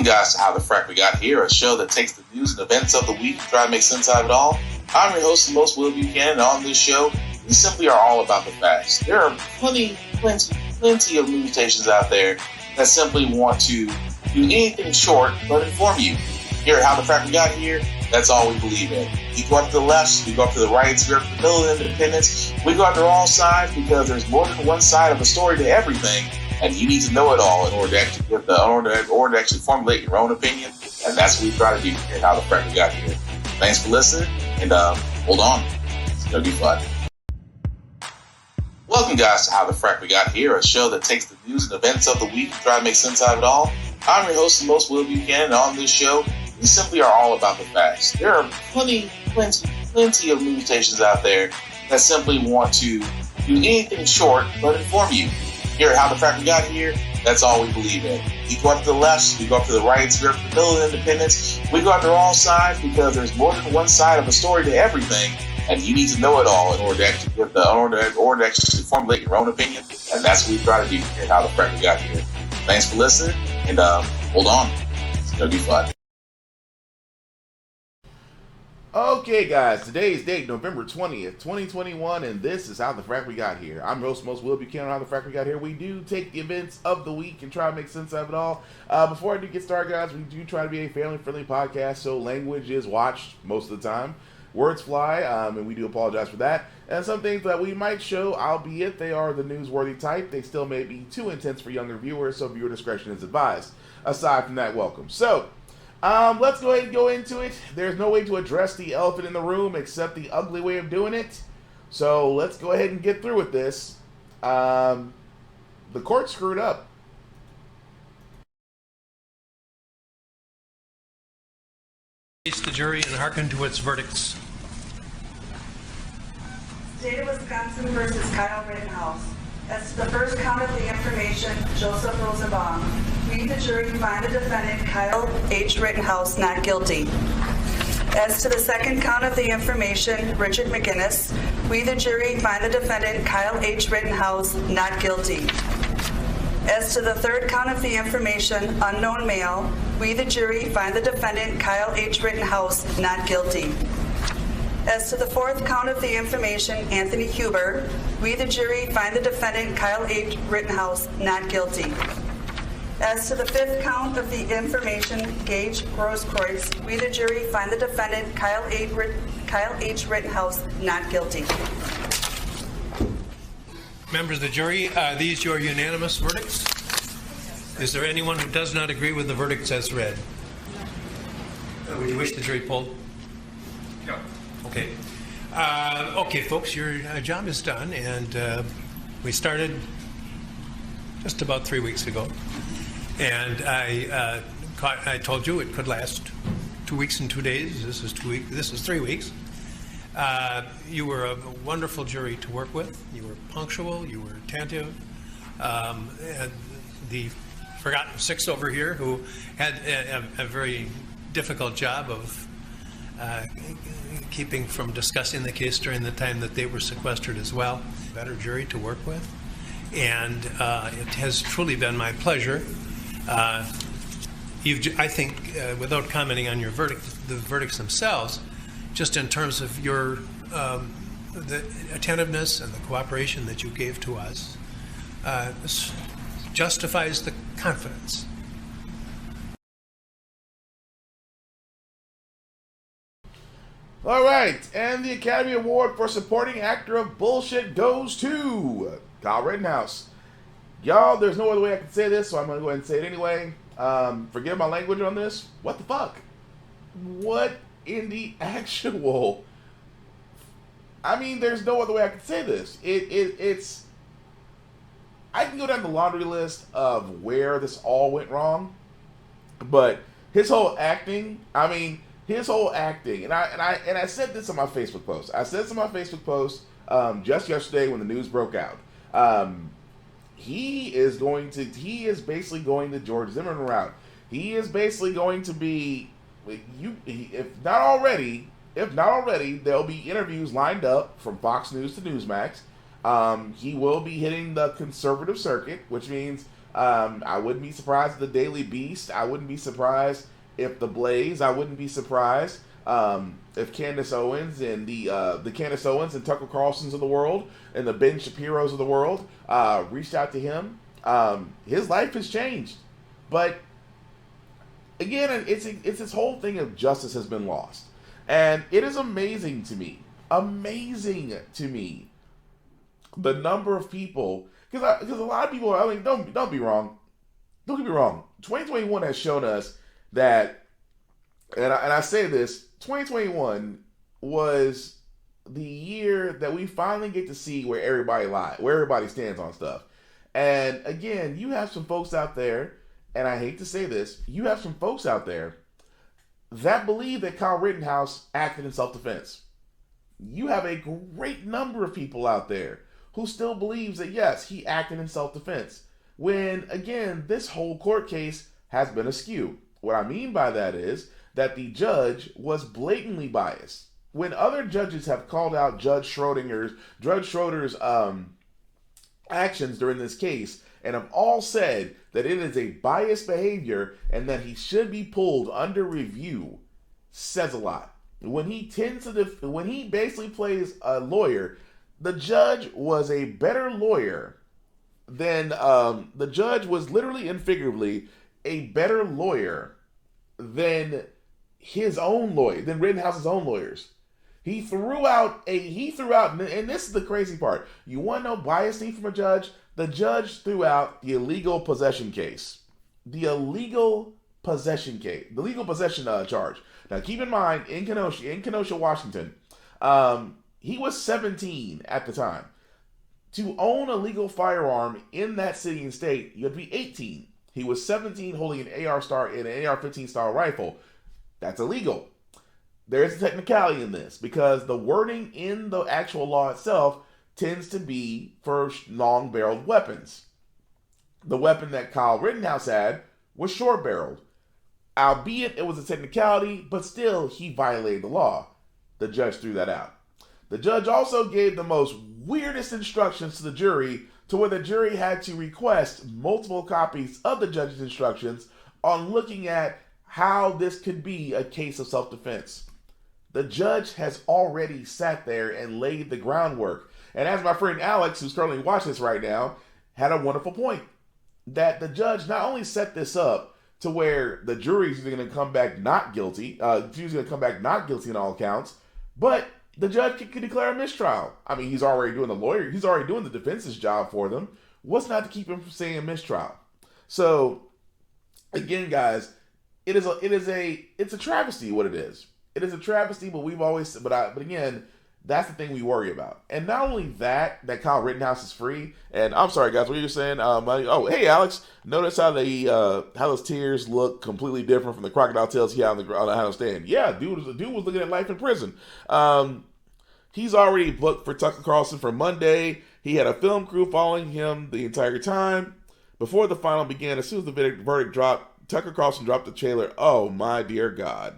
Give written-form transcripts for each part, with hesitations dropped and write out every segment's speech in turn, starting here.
Welcome, guys, to How the Frack We Got Here, a show that takes the news and events of the week and try to make sense out of it all. I'm your host, the most Will Buchanan, and on this show, we simply are all about the facts. There are plenty of news stations out there that simply want to do anything short but inform you. Here at How the Frack We Got Here, that's all we believe in. We go up to the left, we go up to the right, we go up to the middle of independence. We go after all sides because there's more than one side of a story to everything. And you need to know it all in order to actually formulate your own opinion. And that's what we try to do here at How the Frack We Got Here. Thanks for listening, and hold on. It's going to be fun. Welcome, guys, to How the Frack We Got Here, a show that takes the news and events of the week and try to make sense out of it all. I'm your host, the most Will Buchanan, and on this show, we simply are all about the facts. There are plenty of news stations out there that simply want to do anything short but inform you. Here at How the Frack We Got Here, that's all we believe in. We go up to the left, we go up to the right, we go up to the middle of independence. We go after all sides because there's more than one side of a story to everything, and you need to know it all in order to actually formulate your own opinion. And that's what we try to do here at How the Frack We Got Here. Thanks for listening, and hold on. It's going to be fun. Okay, guys, today's date, November 20th, 2021, and this is How the Frack We Got Here. I'm your host, most Will Buchanan. How the Frack We Got Here. We do take the events of the week and try to make sense of it all. Before I do get started, guys, we do try to be a family-friendly podcast, so language is watched most of the time. Words fly, and we do apologize for that. And some things that we might show, albeit they are the newsworthy type, they still may be too intense for younger viewers, so viewer discretion is advised. Aside from that, welcome. So, let's go ahead and go into it. There's no way to address the elephant in the room except the ugly way of doing it. So let's go ahead and get through with this. The court screwed up. Face the jury and hearken to its verdicts. State of Wisconsin versus Kyle Rittenhouse. As to the first count of the information, Joseph Rosenbaum. We, the jury, find the defendant, Kyle H. Rittenhouse, not guilty. As to the second count of the information, Richard McGinnis. We, the jury, find the defendant, Kyle H. Rittenhouse, not guilty. As to the third count of the information, unknown male. We, the jury, find the defendant, Kyle H. Rittenhouse, not guilty. As to the fourth count of the information, Anthony Huber, we, the jury, find the defendant, Kyle H. Rittenhouse, not guilty. As to the fifth count of the information, Gage Grosskreutz, we, the jury, find the defendant, Kyle H. Rittenhouse, not guilty. Members of the jury, are these your unanimous verdicts? Is there anyone who does not agree with the verdicts as read? Would you wish the jury polled? No. Okay. Okay, folks, your job is done, and we started just about 3 weeks ago. And I told you it could last 2 weeks and 2 days. This is 2 weeks. This is 3 weeks. You were a wonderful jury to work with. You were punctual. You were attentive. And the forgotten six over here who had a very difficult job of keeping from discussing the case during the time that they were sequestered as well. Better jury to work with. And it has truly been my pleasure. I think, without commenting on your verdict, the verdicts themselves, just in terms of your the attentiveness and the cooperation that you gave to us, this justifies the confidence. All right, and the Academy Award for Supporting Actor of Bullshit goes to Kyle Rittenhouse. Y'all, there's no other way I can say this, so I'm going to go ahead and say it anyway. Forgive my language on this. What the fuck? What in the actual... I mean, there's no other way I can say this. It's... I can go down the laundry list of where this all went wrong, but his whole acting, and I said this on my Facebook post. Just yesterday when the news broke out. He is basically going the George Zimmerman route. He is basically going to be, if not already, there'll be interviews lined up from Fox News to Newsmax. He will be hitting the conservative circuit, which means I wouldn't be surprised if the Daily Beast. I wouldn't be surprised if the Blaze. I wouldn't be surprised if Candace Owens and the Candace Owens and Tucker Carlsons of the world and the Ben Shapiro's of the world reached out to him. His life has changed, but again, it's this whole thing of justice has been lost, and it is amazing to me, the number of people, because a lot of people, I mean, don't be wrong, don't get me wrong. 2021 has shown us that, and I say this, 2021 was the year that we finally get to see where everybody stands on stuff. And again, you have some folks out there, and I hate to say this, you have some folks out there that believe that Kyle Rittenhouse acted in self-defense. You have a great number of people out there who still believes that, yes, he acted in self-defense. When, again, this whole court case has been askew. What I mean by that is that the judge was blatantly biased. When other judges have called out Judge Schroeder's actions during this case and have all said that it is a biased behavior and that he should be pulled under review, says a lot. When he basically plays a lawyer, the judge was a better lawyer than the judge was literally and figuratively a better lawyer than his own lawyer, than Rittenhouse's own lawyers. He threw out, and this is the crazy part. You want to know biasing from a judge? The judge threw out the illegal possession case. The illegal possession charge. Now keep in mind, in Kenosha, Washington, he was 17 at the time. To own a legal firearm in that city and state, you have to be 18. He was 17 holding an AR-15 style rifle. That's illegal. There is a technicality in this because the wording in the actual law itself tends to be for long-barreled weapons. The weapon that Kyle Rittenhouse had was short-barreled. Albeit it was a technicality, but still he violated the law. The judge threw that out. The judge also gave the most weirdest instructions to the jury to where the jury had to request multiple copies of the judge's instructions on looking at how this could be a case of self-defense. The judge has already sat there and laid the groundwork. And as my friend Alex, who's currently watching this right now, had a wonderful point. That the judge not only set this up to where the jury's either going to come back not guilty, she's going to come back not guilty in all counts, but the judge can declare a mistrial. I mean, he's already doing the defense's job for them. What's not to keep him from saying a mistrial? So, again, guys, it's a travesty what it is. It is a travesty, but but again, that's the thing we worry about. And not only that Kyle Rittenhouse is free. And I'm sorry, guys, what you're saying? Hey, Alex, notice how those tears look completely different from the crocodile tears he had on the handle stand. Yeah, dude was looking at life in prison. He's already booked for Tucker Carlson for Monday. He had a film crew following him the entire time. Before the final began, as soon as the verdict dropped, Tucker Carlson dropped the trailer. Oh my dear God.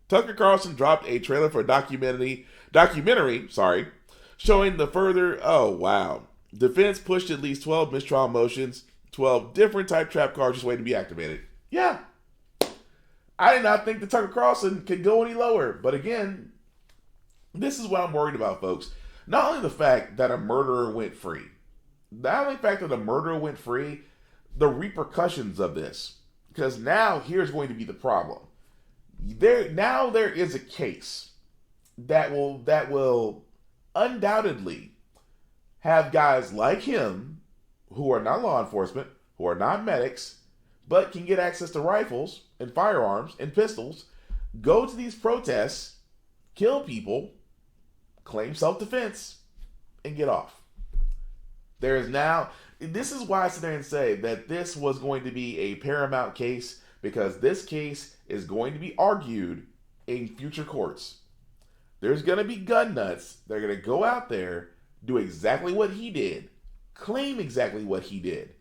Tucker Carlson dropped a trailer for a documentary, showing the further, oh wow. Defense pushed at least 12 mistrial motions, 12 different type trap cards just waiting to be activated. Yeah. I did not think that Tucker Carlson could go any lower. But again, this is what I'm worried about, folks. Not only the fact that a murderer went free, the repercussions of this. Because now here's going to be the problem. There is a case that will undoubtedly have guys like him who are not law enforcement, who are not medics, but can get access to rifles and firearms and pistols, go to these protests, kill people, claim self-defense, and get off. This is why I sit there and say that this was going to be a paramount case, because this case is going to be argued in future courts. There's going to be gun nuts. They're going to go out there, do exactly what he did, claim exactly what he did,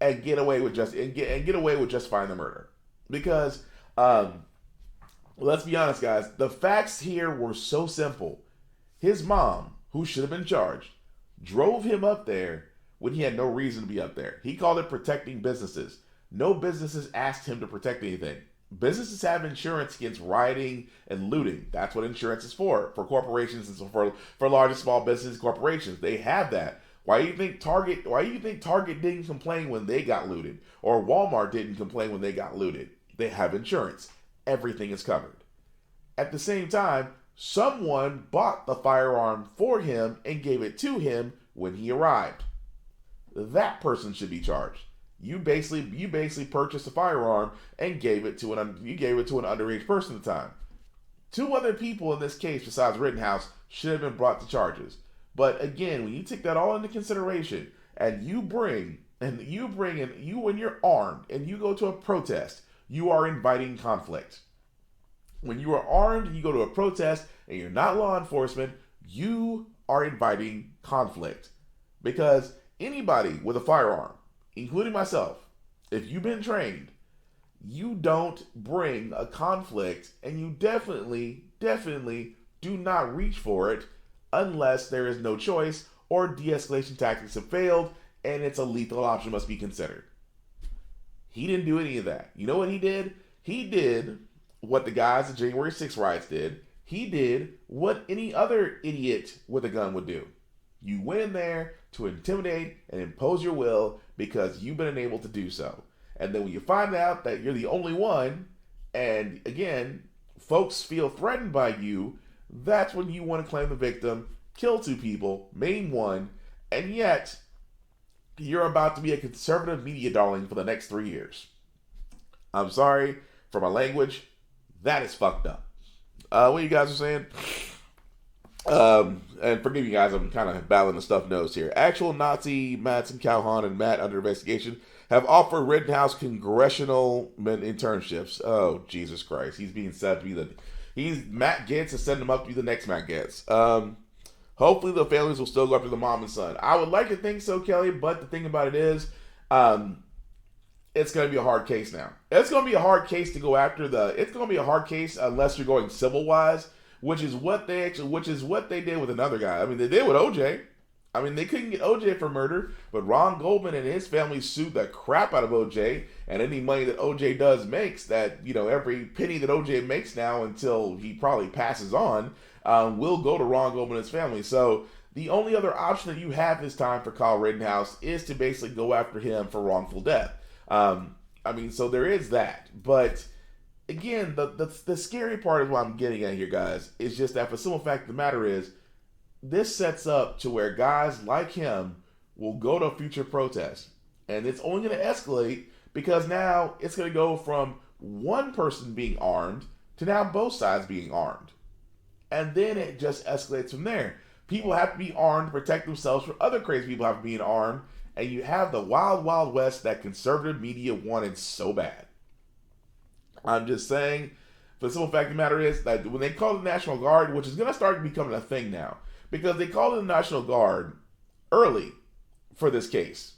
and get away with justifying the murder. Because let's be honest, guys, the facts here were so simple. His mom, who should have been charged, drove him up there when he had no reason to be up there. He called it protecting businesses. No businesses asked him to protect anything. Businesses have insurance against rioting and looting. That's what insurance is for corporations and so for large and small business corporations. They have that. Why do you think Target didn't complain when they got looted? Or Walmart didn't complain when they got looted? They have insurance. Everything is covered. At the same time, someone bought the firearm for him and gave it to him when he arrived. That person should be charged. You basically purchased a firearm and gave it to an underage person at the time. 2 other people in this case besides Rittenhouse should have been brought to charges. But again, when you take that all into consideration and when you're armed and you go to a protest, you are inviting conflict. When you are armed and you go to a protest and you're not law enforcement, you are inviting conflict. Because anybody with a firearm, including myself, if you've been trained, you don't bring a conflict, and you definitely do not reach for it unless there is no choice or de-escalation tactics have failed and it's a lethal option must be considered. He didn't do any of that. You know what he did? He did what the guys at January 6th riots did. He did what any other idiot with a gun would do. You went in there to intimidate and impose your will because you've been able to do so. And then when you find out that you're the only one, and again, folks feel threatened by you, that's when you want to claim the victim, kill 2 people, maim 1, and yet you're about to be a conservative media darling for the next 3 years. I'm sorry for my language. That is fucked up. What you guys are saying? And forgive me guys, I'm kind of battling the stuffed nose here. Actual Nazi Madsen Calhoun and Matt under investigation have offered Rittenhouse congressional internships. Oh, Jesus Christ. He's being said to be Matt Gaetz is setting him up to be the next Matt Gaetz. Hopefully the families will still go after the mom and son. I would like to think so, Kelly, but the thing about it is, it's going to be a hard case now. It's going to be a hard case to go after it's going to be a hard case unless you're going civil-wise, which is what they did with another guy. I mean, they did with OJ. I mean, they couldn't get OJ for murder, but Ron Goldman and his family sued the crap out of OJ, and any money that OJ makes, that, every penny that OJ makes now until he probably passes on, will go to Ron Goldman and his family. So the only other option that you have this time for Kyle Rittenhouse is to basically go after him for wrongful death. So there is that. But again, the scary part of what I'm getting at here, guys, is just that for the simple fact of the matter is, this sets up to where guys like him will go to future protests. And it's only going to escalate because now it's going to go from one person being armed to now both sides being armed. And then it just escalates from there. People have to be armed to protect themselves from other crazy people have to be armed. And you have the wild, wild west that conservative media wanted so bad. I'm just saying, for the simple fact of the matter is that when they call the National Guard, which is going to start becoming a thing now, because they called the National Guard early for this case.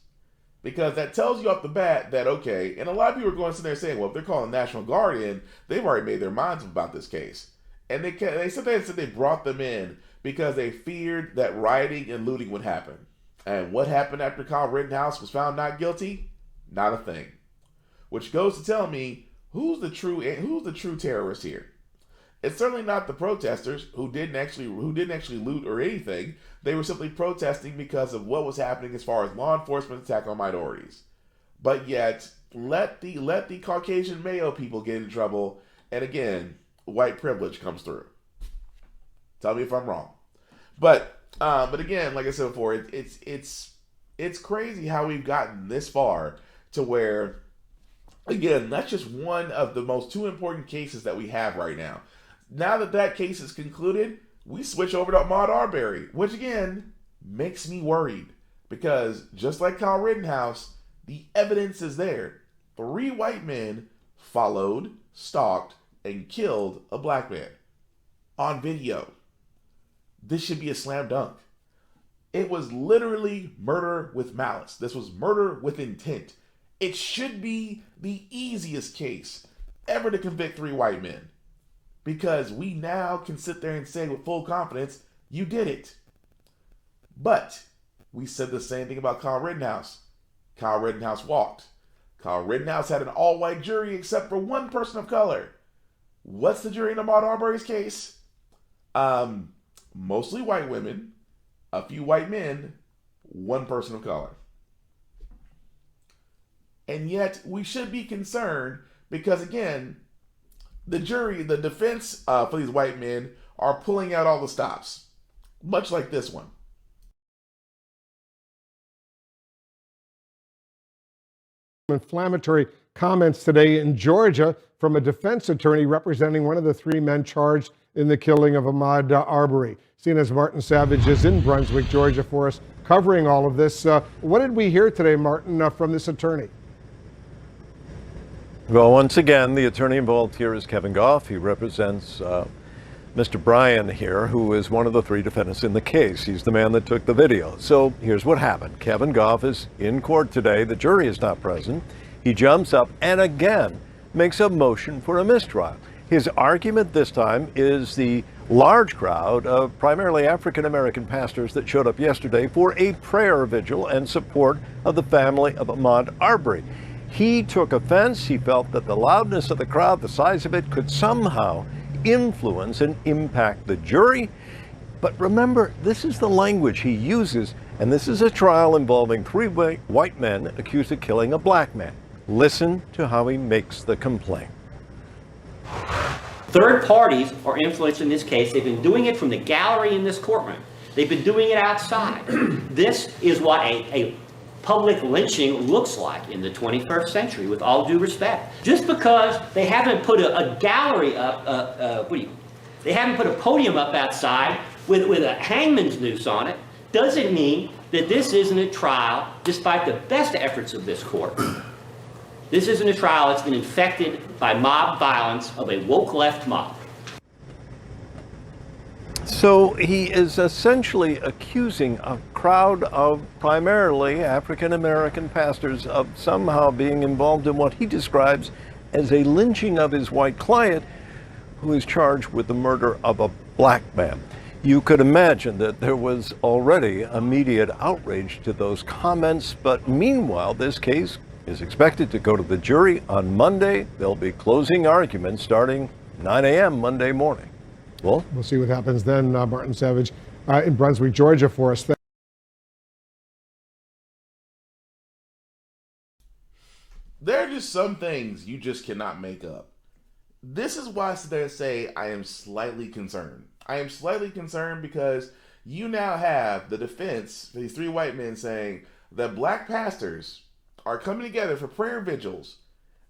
Because that tells you off the bat that, okay, and a lot of people are going to sit there saying, well, if they're calling the National Guard in, they've already made their minds up about this case. And they said they brought them in because they feared that rioting and looting would happen. And what happened after Kyle Rittenhouse was found not guilty? Not a thing. Which goes to tell me, who's the true terrorist here? It's certainly not the protesters who didn't actually loot or anything. They were simply protesting because of what was happening as far as law enforcement attack on minorities. But yet, let the Caucasian Mayo people get in trouble, and again, white privilege comes through. Tell me if I'm wrong. But again, like I said before, it's crazy how we've gotten this far to where, again, that's just one of the most 2 important cases that we have right now. Now that case is concluded, we switch over to Ahmaud Arbery, which again makes me worried because just like Kyle Rittenhouse, the evidence is there. 3 white men followed, stalked, and killed a black man on video. This should be a slam dunk. It was literally murder with malice. This was murder with intent. It should be the easiest case ever to convict 3 white men. Because we now can sit there and say with full confidence, you did it. But We said the same thing about Kyle Rittenhouse. Kyle Rittenhouse walked. Kyle Rittenhouse had an all-white jury except for one person of color. What's the jury in Ahmaud Arbery's case? Mostly white women, a few white men, one person of color. And yet we should be concerned because, again, the jury, the defense for these white men are pulling out all the stops, much like this one. Inflammatory comments today in Georgia from a defense attorney representing one of the three men charged in the killing of Ahmaud Arbery. CNN's Martin Savage is in Brunswick, Georgia for us, covering all of this. What did we hear today, Martin, from this attorney? Well, once again, the attorney involved here is Kevin Goff. He represents Mr. Bryan here, who is one of the three defendants in the case. He's the man that took the video. So here's what happened. Kevin Goff is in court today. The jury is not present. He jumps up and again makes a motion for a mistrial. His argument this time is the large crowd of primarily African-American pastors that showed up yesterday for a prayer vigil and support of the family of Ahmaud Arbery. He took offense. He felt that the loudness of the crowd, the size of it, could somehow influence and impact the jury. But remember, this is the language he uses, and this is a trial involving three white men accused of killing a black man. Listen to how he makes the complaint. Third parties are influenced in this case. They've been doing it from the gallery in this courtroom. They've been doing it outside. This is what a public lynching looks like in the 21st century, with all due respect. Just because they haven't put a gallery up, they haven't put a podium up outside with a hangman's noose on it, doesn't mean that this isn't a trial, despite the best efforts of this court. This isn't a trial that's been infected by mob violence of a woke left mob. So he is essentially accusing a crowd of primarily African-American pastors of somehow being involved in what he describes as a lynching of his white client, who is charged with the murder of a black man. You could imagine that there was already immediate outrage to those comments, but meanwhile, this case is expected to go to the jury on Monday. There'll be closing arguments starting 9 a.m. Monday morning. Well, we'll see what happens then. Martin Savage in Brunswick, Georgia for us. There are just some things you just cannot make up. This is why I sit there and say I am slightly concerned. I am slightly concerned because you now have the defense, these three white men, saying that black pastors are coming together for prayer vigils,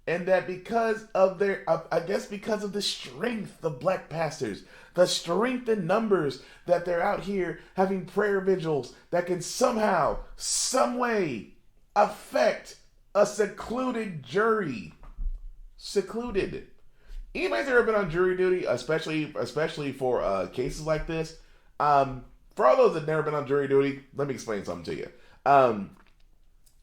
and that because of their, I guess because of the strength of black pastors, the strength in numbers, that they're out here having prayer vigils that can somehow, some way affect a secluded jury. Secluded. Anybody's ever been on jury duty, especially for cases like this? For all those that never been on jury duty, let me explain something to you.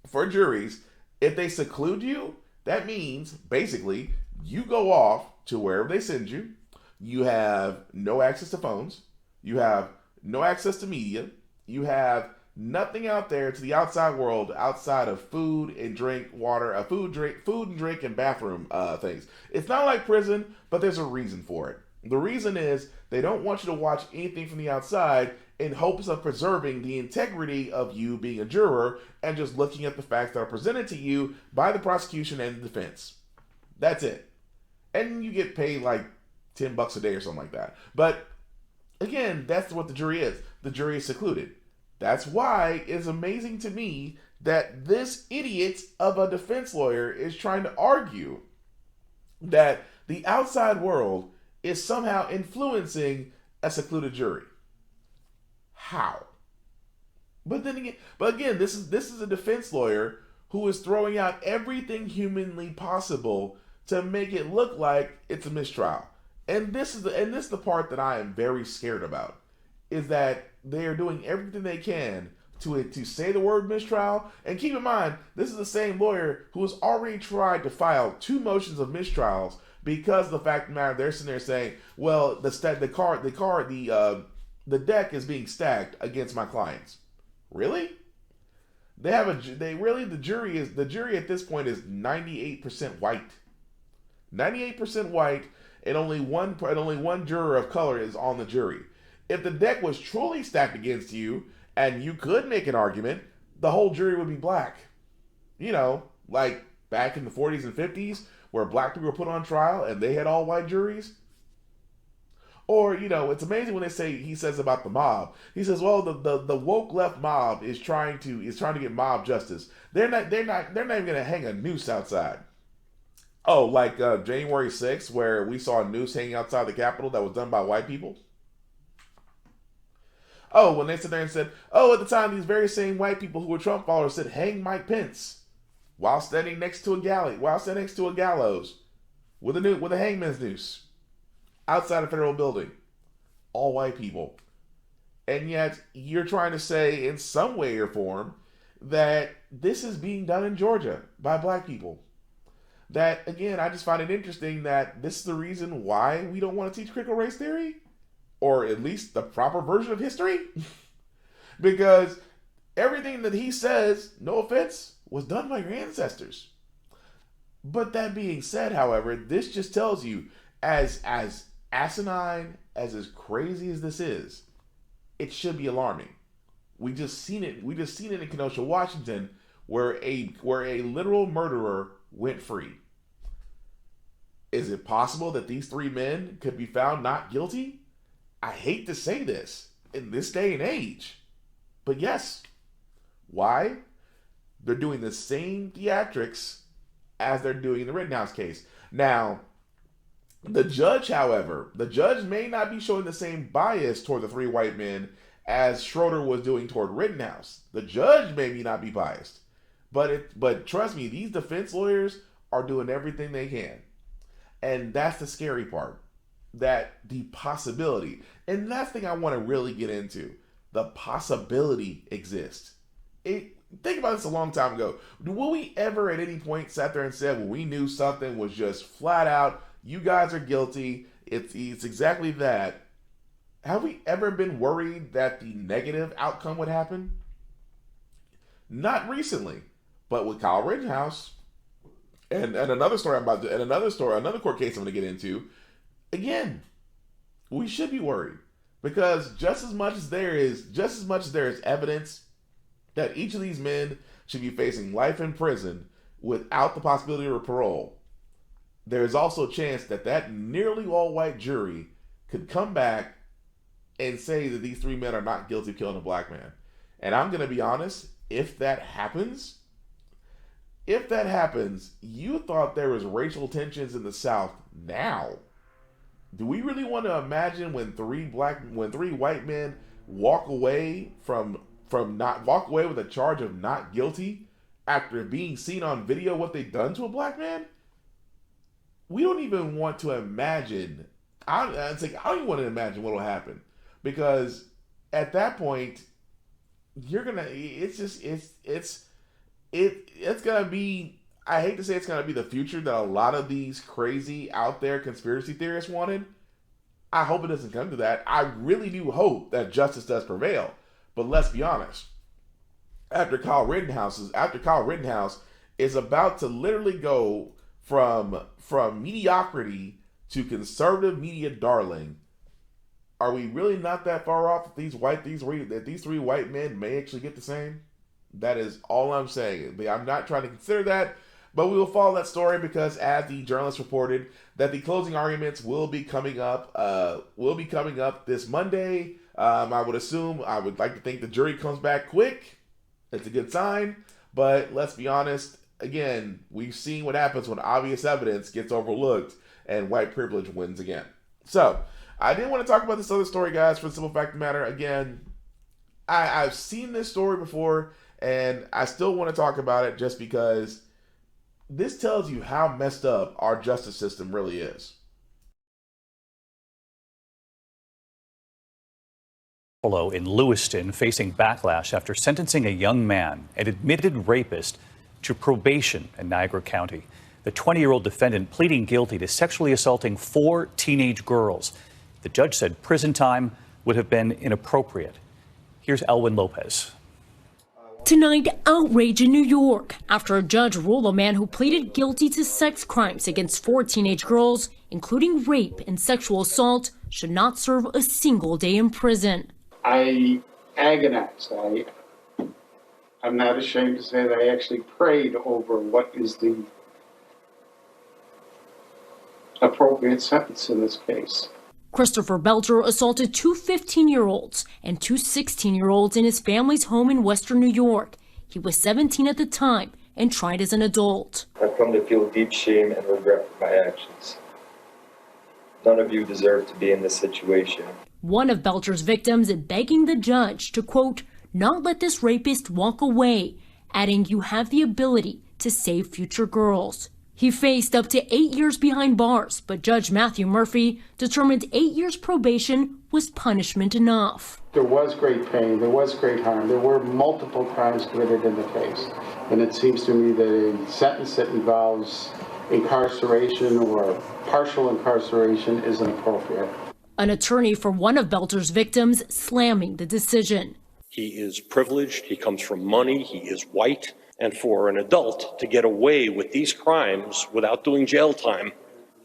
For juries, if they seclude you, that means basically you go off to wherever they send you. You have no access to phones. You have no access to media. You have nothing out there to the outside world outside of food and drink, water, food and drink, and bathroom things. It's not like prison, but there's a reason for it. The reason is they don't want you to watch anything from the outside in hopes of preserving the integrity of you being a juror and just looking at the facts that are presented to you by the prosecution and the defense. That's it. And you get paid like $10 a day or something like that. But again, that's what the jury is. The jury is secluded. That's why it's amazing to me that this idiot of a defense lawyer is trying to argue that the outside world is somehow influencing a secluded jury. How? But again, this is a defense lawyer who is throwing out everything humanly possible to make it look like it's a mistrial. And this is the part that I am very scared about, is that they are doing everything they can to say the word mistrial. And keep in mind, this is the same lawyer who has already tried to file 2 motions of mistrials because of the fact of the matter, they're sitting there saying, well, the deck is being stacked against my clients. Really? the jury at this point is 98% white. 98% white, and only one juror of color is on the jury. If the deck was truly stacked against you and you could make an argument, the whole jury would be black. You know, like back in the 40s and 50s where black people were put on trial and they had all white juries. Or, you know, it's amazing when he says about the mob. He says, well, the woke left mob is trying to get mob justice. They're not even gonna hang a noose outside. Oh, like January 6th, where we saw a noose hanging outside the Capitol that was done by white people. Oh, when they sit there and said, oh, at the time, these very same white people who were Trump followers said, hang Mike Pence, while standing next to a gallows, with a hangman's noose, outside a federal building. All white people. And yet, you're trying to say, in some way or form, that this is being done in Georgia by black people. That, again, I just find it interesting that this is the reason why we don't want to teach critical race theory. Or at least the proper version of history. Because everything that he says, no offense, was done by your ancestors. But that being said, however, this just tells you, as asinine, as crazy as this is, it should be alarming. We just seen it in Kenosha, Washington, where a literal murderer went free. Is it possible that these three men could be found not guilty? I hate to say this in this day and age, but yes. Why? They're doing the same theatrics as they're doing in the Rittenhouse case. Now, the judge may not be showing the same bias toward the three white men as Schroeder was doing toward Rittenhouse. The judge may not be biased, but trust me, these defense lawyers are doing everything they can, and that's the scary part. That the possibility, and that's the thing I want to really get into, the possibility exists. Think about this a long time ago. Will we ever at any point sat there and said, well, we knew something was just flat out, you guys are guilty, it's exactly that. Have we ever been worried that the negative outcome would happen? Not recently, but with Kyle Rittenhouse, and another court case I'm going to get into. Again, we should be worried, because just as much as there is evidence that each of these men should be facing life in prison without the possibility of parole, there is also a chance that nearly all-white jury could come back and say that these three men are not guilty of killing a black man. And I'm going to be honest, if that happens, you thought there was racial tensions in the South now. Do we really want to imagine when three white men walk away with a charge of not guilty after being seen on video what they've done to a black man? We don't even want to imagine. I don't even want to imagine what will happen, because at that point, it's gonna be. I hate to say it's going to be the future that a lot of these crazy out there conspiracy theorists wanted. I hope it doesn't come to that. I really do hope that justice does prevail. But let's be honest. After Kyle Rittenhouse is about to literally go from mediocrity to conservative media darling, are we really not that far off that these three white men may actually get the same? That is all I'm saying. I'm not trying to consider that. But we will follow that story, because as the journalist reported, that the closing arguments will be coming up this Monday. I would like to think the jury comes back quick. It's a good sign. But let's be honest, again, we've seen what happens when obvious evidence gets overlooked and white privilege wins again. So, I didn't want to talk about this other story, guys, for the simple fact of the matter. Again, I've seen this story before, and I still want to talk about it just because this tells you how messed up our justice system really is. In Lewiston facing backlash after sentencing a young man, an admitted rapist, to probation in Niagara County. The 20-year-old defendant pleading guilty to sexually assaulting 4 teenage girls. The judge said prison time would have been inappropriate. Here's Elwin Lopez. Tonight, outrage in New York after a judge ruled a man who pleaded guilty to sex crimes against 4 teenage girls, including rape and sexual assault, should not serve a single day in prison. I agonized. I'm not ashamed to say that I actually prayed over what is the appropriate sentence in this case. Christopher Belcher assaulted 2 15-year-olds and 2 16-year-olds in his family's home in Western New York. He was 17 at the time and tried as an adult. I've come to feel deep shame and regret for my actions. None of you deserve to be in this situation. One of Belcher's victims begging the judge to, quote, not let this rapist walk away, adding you have the ability to save future girls. He faced up to 8 years behind bars, but Judge Matthew Murphy determined 8 years probation was punishment enough. There was great pain, there was great harm, there were multiple crimes committed in the case. And it seems to me that a sentence that involves incarceration or partial incarceration is inappropriate. An attorney for one of Belcher's victims slamming the decision. He is privileged, he comes from money, he is white. And for an adult to get away with these crimes without doing jail time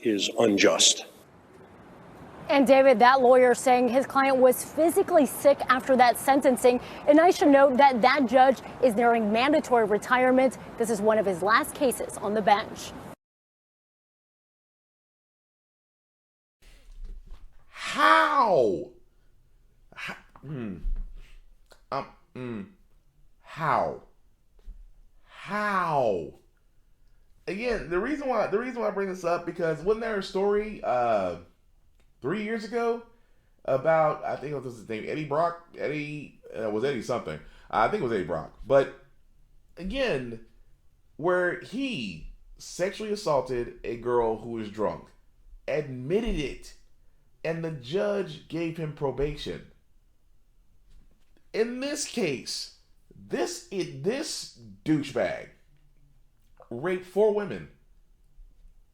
is unjust. And David, that lawyer saying his client was physically sick after that sentencing. And I should note that that judge is nearing mandatory retirement. This is one of his last cases on the bench. How? How? Again, the reason why I bring this up, because wasn't there a story 3 years ago about, I think it was his name, Eddie Brock? Was Eddie something? I think it was Eddie Brock. But again, where he sexually assaulted a girl who was drunk, admitted it, and the judge gave him probation. In this case, this douchebag raped 4 women,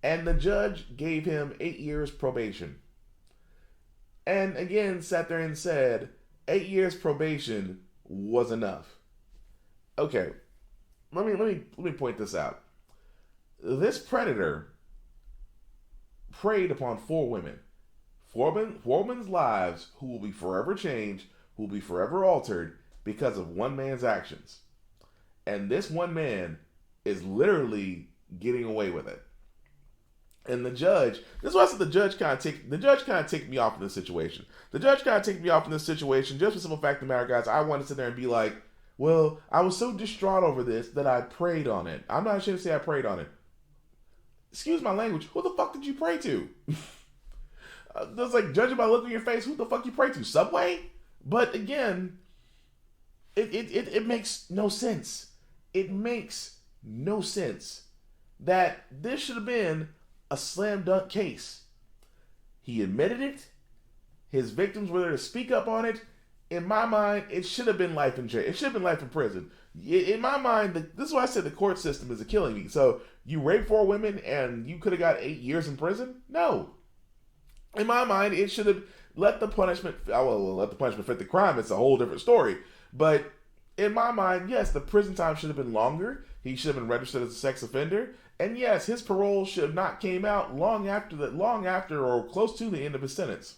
and the judge gave him 8 years probation. And again, sat there and said 8 years probation was enough. Okay, let me point this out. This predator preyed upon 4 women. 4 women's lives who will be forever changed, who will be forever altered because of one man's actions. And this one man is literally getting away with it. And the judge, this is why I said the judge kind of take me off in this situation. The judge kind of take me off in this situation just for the simple fact of the matter, guys. I want to sit there and be like, well, I was so distraught over this that I prayed on it. I'm not ashamed to say I prayed on it. Excuse my language. Who the fuck did you pray to? That's like, judging by looking at your face, who the fuck you pray to? Subway? But again, it makes no sense. It makes no sense that this should have been a slam dunk case. He admitted it. His victims were there to speak up on it. In my mind, it should have been life in jail. It should have been life in prison. In my mind, this is why I said the court system is killing me. So you raped 4 women and you could have got 8 years in prison? No. In my mind, it should have let the punishment fit the crime. It's a whole different story. But in my mind, yes, the prison time should have been longer. He should have been registered as a sex offender. And yes, his parole should have not came out long after or close to the end of his sentence.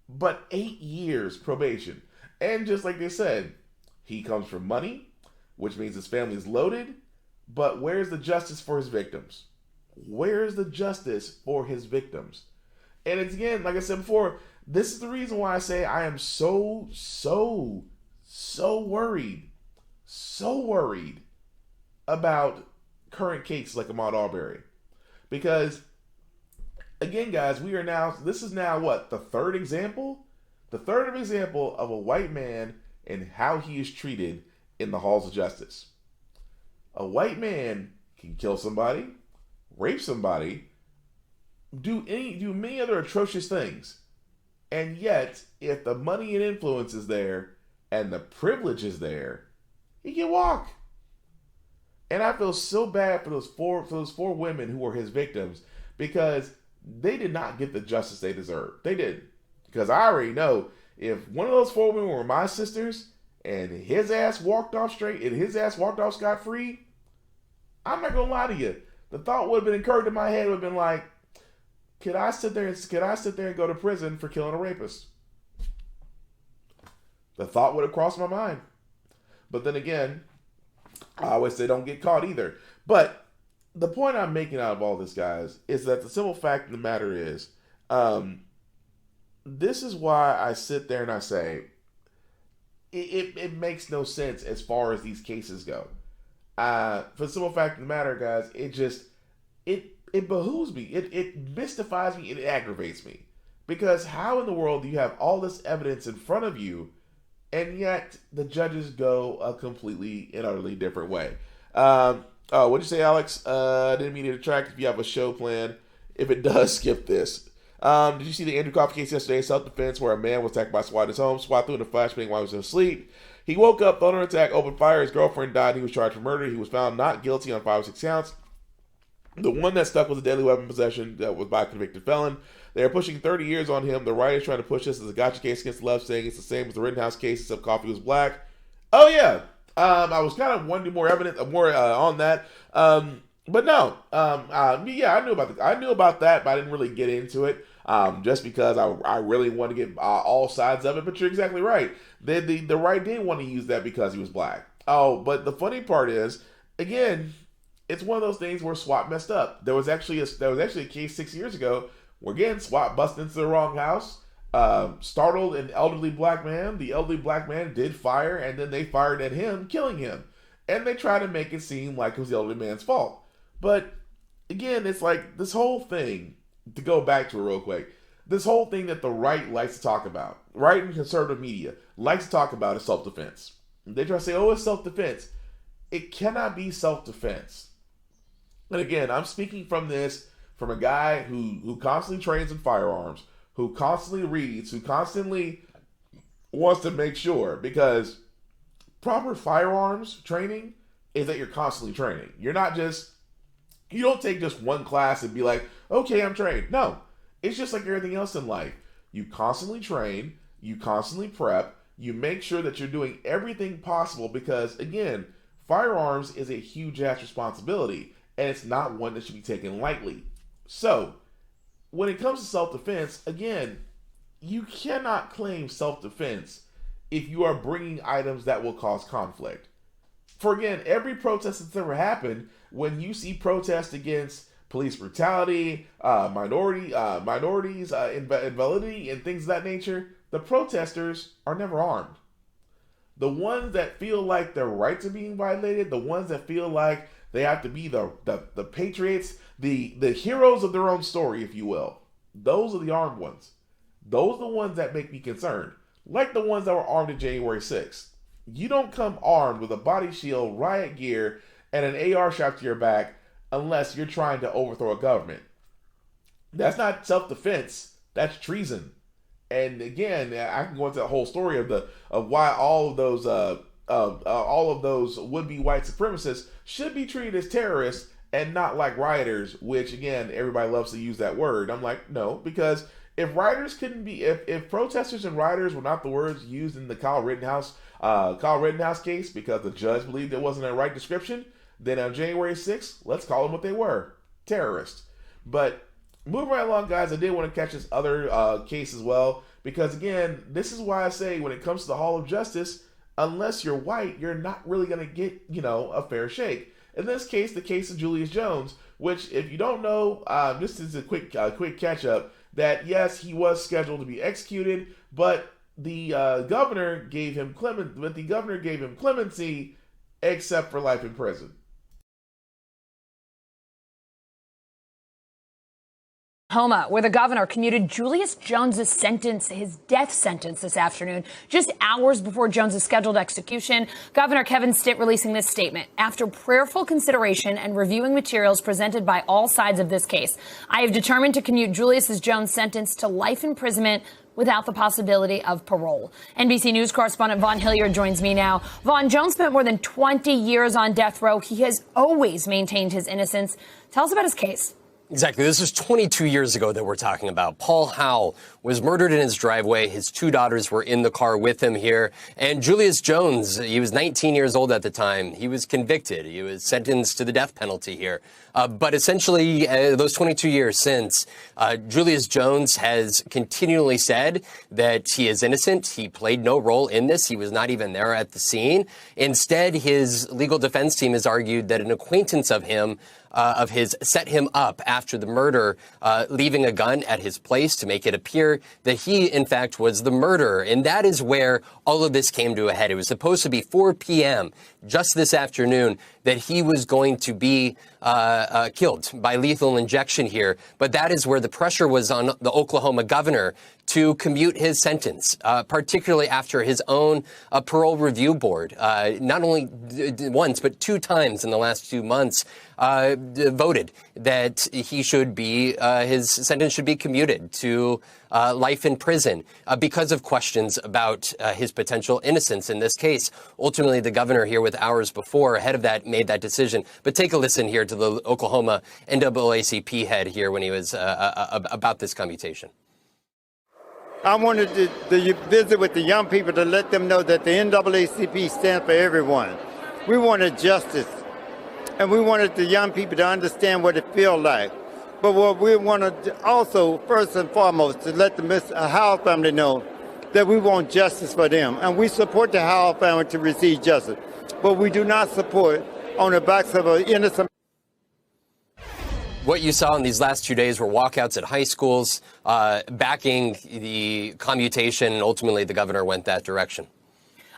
But 8 years probation. And just like they said, he comes from money, which means his family is loaded. But where's the justice for his victims? Where's the justice for his victims? And it's, again, like I said before, this is the reason why I say I am so worried about current cases like Ahmaud Arbery. Because, again, guys, this is now what? The third example? The third example of a white man and how he is treated in the halls of justice. A white man can kill somebody, rape somebody, do many other atrocious things. And yet, if the money and influence is there and the privilege is there, he can walk. And I feel so bad for those four women who were his victims, because they did not get the justice they deserved. They did. Because I already know if one of those 4 women were my sisters and his ass walked off straight, and his ass walked off scot-free, I'm not gonna lie to you. The thought would have been occurred in my head would have been like, could I sit there and go to prison for killing a rapist? The thought would have crossed my mind. But then again, I always say don't get caught either. But the point I'm making out of all this, guys, is that the simple fact of the matter is, this is why I sit there and I say, it makes no sense as far as these cases go. For the simple fact of the matter, guys, it behooves me. It mystifies me. It aggravates me. Because how in the world do you have all this evidence in front of you, and yet the judges go a completely and utterly different way? What'd you say, Alex? Didn't mean to detract if you have a show plan. If it does, skip this. Did you see the Andrew Coffey case yesterday? Self-defense where a man was attacked by SWAT in his home. SWAT threw in a flashbang while he was asleep. He woke up, thought an attack, opened fire. His girlfriend died. He was charged for murder. He was found not guilty on 5 or 6 counts. The one that stuck was a deadly weapon possession that was by a convicted felon. They are pushing 30 years on him. The right is trying to push this as a gotcha case against the left, saying it's the same as the Rittenhouse case, except Coffey was black. Oh, yeah. I was kind of wanting more evidence, more on that. But no. Yeah, I knew about that, but I didn't really get into it. Just because I really want to get all sides of it. But you're exactly right. The right did want to use that because he was black. Oh, but the funny part is, again, it's one of those things where SWAT messed up. There was actually a case 6 years ago where, again, SWAT busted into the wrong house, startled an elderly black man. The elderly black man did fire, and then they fired at him, killing him. And they tried to make it seem like it was the elderly man's fault. But again, it's like this whole thing, to go back to it real quick, this whole thing that the right likes to talk about, right, and conservative media likes to talk about is self-defense. They try to say, oh, it's self-defense. It cannot be self-defense. And again, I'm speaking from a guy who constantly trains in firearms, who constantly reads, who constantly wants to make sure, because proper firearms training is that you're constantly training. You don't take just one class and be like, okay, I'm trained. No, it's just like everything else in life. You constantly train, you constantly prep, you make sure that you're doing everything possible because, again, firearms is a huge ass responsibility. And it's not one that should be taken lightly. So, when it comes to self-defense, again, you cannot claim self-defense if you are bringing items that will cause conflict. For, again, every protest that's ever happened, when you see protests against police brutality, minorities, invalidity, and things of that nature, the protesters are never armed. The ones that feel like their rights are being violated, the ones that feel like they have to be the patriots, the heroes of their own story, if you will. Those are the armed ones. Those are the ones that make me concerned. Like the ones that were armed on January 6th. You don't come armed with a body shield, riot gear, and an AR strapped to your back unless you're trying to overthrow a government. That's not self-defense. That's treason. And again, I can go into the whole story of why all of those would-be white supremacists should be treated as terrorists and not like rioters, which again, everybody loves to use that word. I'm like, no, because if rioters couldn't be, if protesters and rioters were not the words used in the Kyle Rittenhouse case because the judge believed it wasn't a right description, then on January 6th, let's call them what they were, terrorists. But moving right along, guys, I did want to catch this other case as well, because again, this is why I say when it comes to the Hall of Justice, unless you're white, you're not really going to get, a fair shake. In this case, the case of Julius Jones, which, if you don't know, this is a quick catch-up, that yes, he was scheduled to be executed, but the governor gave him clemency, except for life in prison. Oklahoma, where the governor commuted Julius Jones' sentence, his death sentence this afternoon, just hours before Jones' scheduled execution. Governor Kevin Stitt releasing this statement. After prayerful consideration and reviewing materials presented by all sides of this case, I have determined to commute Julius Jones' sentence to life imprisonment without the possibility of parole. NBC News correspondent Vaughn Hilliard joins me now. Vaughn, Jones spent more than 20 years on death row. He has always maintained his innocence. Tell us about his case. Exactly. This was 22 years ago that we're talking about. Paul Howell was was murdered in his driveway. His 2 daughters were in the car with him here. And Julius Jones, he was 19 years old at the time. He was convicted. He was sentenced to the death penalty here. But essentially, those 22 years since, Julius Jones has continually said that he is innocent. He played no role in this. He was not even there at the scene. Instead, his legal defense team has argued that an acquaintance of his set him up after the murder, leaving a gun at his place to make it appear that he, in fact, was the murderer. And that is where all of this came to a head. It was supposed to be 4 p.m. just this afternoon that he was going to be killed by lethal injection here. But that is where the pressure was on the Oklahoma governor to commute his sentence, particularly after his own parole review board, not only once, but 2 times in the last 2 months, voted that he should be, his sentence should be commuted to life in prison because of questions about his potential innocence in this case. Ultimately, the governor here with hours before, ahead of that, made that decision. But take a listen here to the Oklahoma NAACP head here when he was about this commutation. I wanted to visit with the young people to let them know that the NAACP stands for everyone. We wanted justice, and we wanted the young people to understand what it feels like. But what we wanted also, first and foremost, to let the Howell family know that we want justice for them. And we support the Howell family to receive justice. But we do not support on the backs of an innocent. What you saw in these last 2 days were walkouts at high schools, backing the commutation, and ultimately the governor went that direction.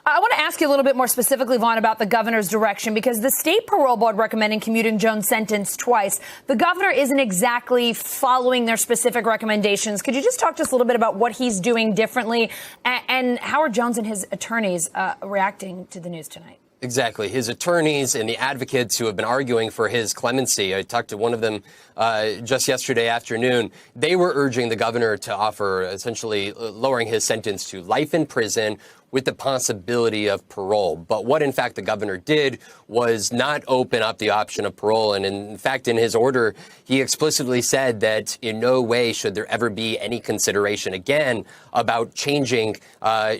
I want to ask you a little bit more specifically, Vaughn, about the governor's direction, because the state parole board recommending commuting Jones' sentence twice. The governor isn't exactly following their specific recommendations. Could you just talk to us a little bit about what he's doing differently, and how are Jones and his attorneys reacting to the news tonight? Exactly. His attorneys and the advocates who have been arguing for his clemency, I talked to one of them just yesterday afternoon. They were urging the governor to offer essentially lowering his sentence to life in prison with the possibility of parole. But what, in fact, the governor did was not open up the option of parole. And in fact, in his order, he explicitly said that in no way should there ever be any consideration again about changing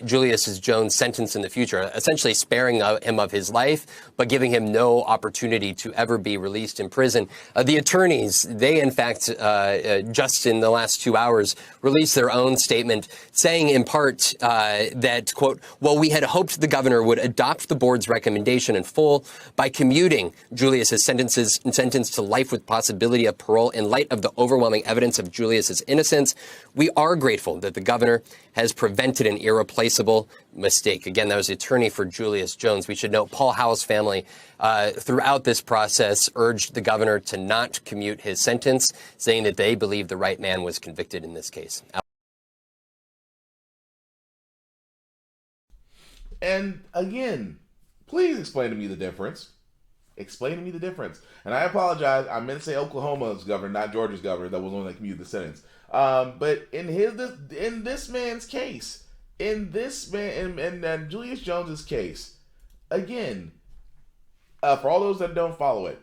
Julius Jones' sentence in the future, essentially sparing him of his life, but giving him no opportunity to ever be released in prison. The attorneys, they, in fact, just in the last 2 hours, released their own statement saying in part that, quote, "Well, we had hoped the governor would adopt the board's recommendation in full by commuting Julius's sentence to life with possibility of parole in light of the overwhelming evidence of Julius's innocence. We are grateful that the governor has prevented an irreplaceable mistake." Again, that was the attorney for Julius Jones. We should note Paul Howell's family throughout this process urged the governor to not commute his sentence, saying that they believe the right man was convicted in this case. And again, please explain to me the difference. Explain to me the difference. And I apologize. I meant to say Oklahoma's governor, not Georgia's governor. That was the one that commuted the sentence. But in this man's case, in Julius Jones's case, again, for all those that don't follow it,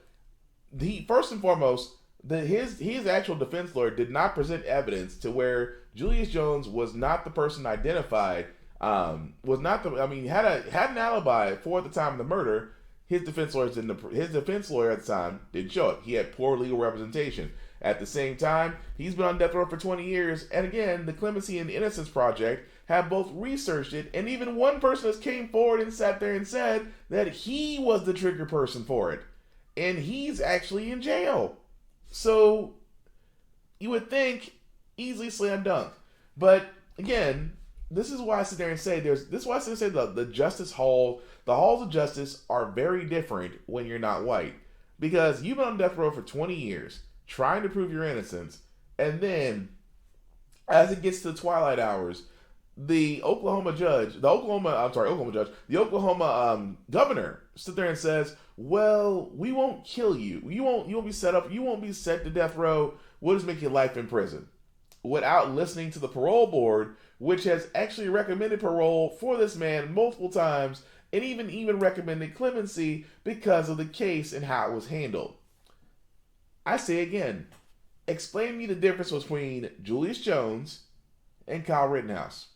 first and foremost, his actual defense lawyer did not present evidence to where Julius Jones was not the person identified. Had an alibi for the time of the murder. His defense lawyer at the time didn't show it. He had poor legal representation. At the same time, he's been on death row for 20 years. And again, the Clemency and Innocence Project have both researched it, and even one person has came forward and sat there and said that he was the trigger person for it, and he's actually in jail. So you would think easily slam dunk, but again, this is why I sit there and say the justice hall, the halls of justice are very different when you're not white, because you've been on death row for 20 years trying to prove your innocence, and then as it gets to the twilight hours, the Oklahoma governor sits there and says, "Well, we won't kill you. You won't be set up. You won't be sent to death row. We'll just make you life in prison," without listening to the parole board, which has actually recommended parole for this man multiple times, and even recommended clemency because of the case and how it was handled. I say again, explain to me the difference between Julius Jones and Kyle Rittenhouse.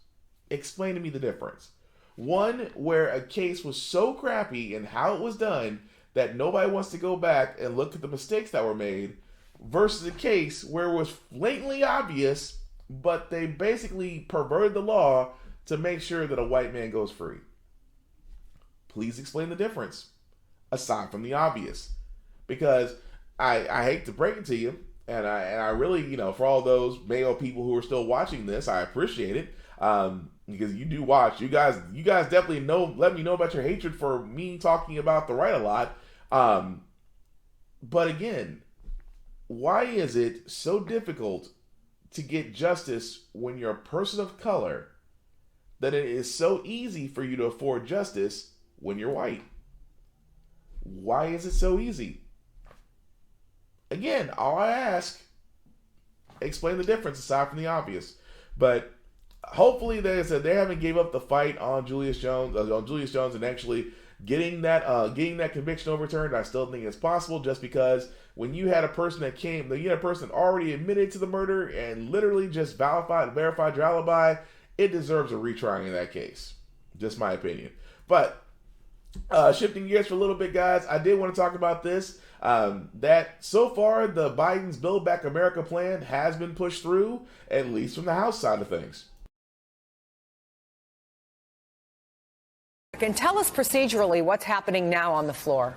Explain to me the difference. One where a case was so crappy in how it was done that nobody wants to go back and look at the mistakes that were made, versus a case where it was blatantly obvious, but they basically perverted the law to make sure that a white man goes free. Please explain the difference, aside from the obvious. Because I hate to break it to you, and I really, for all those male people who are still watching this, I appreciate it. Because you do watch. You guys definitely let me know about your hatred for me talking about the right a lot. But again, why is it so difficult to get justice when you're a person of color that it is so easy for you to afford justice when you're white? Why is it so easy? Again, all I ask, explain the difference aside from the obvious. But hopefully they haven't gave up the fight on Julius Jones and actually getting that conviction overturned. I still think it's possible, just because when you had a person that already admitted to the murder and literally just verified your alibi, it deserves a retrying in that case. Just my opinion. But shifting gears for a little bit, guys, I did want to talk about this. That so far the Biden's Build Back America plan has been pushed through, at least from the House side of things. And tell us procedurally what's happening now on the floor.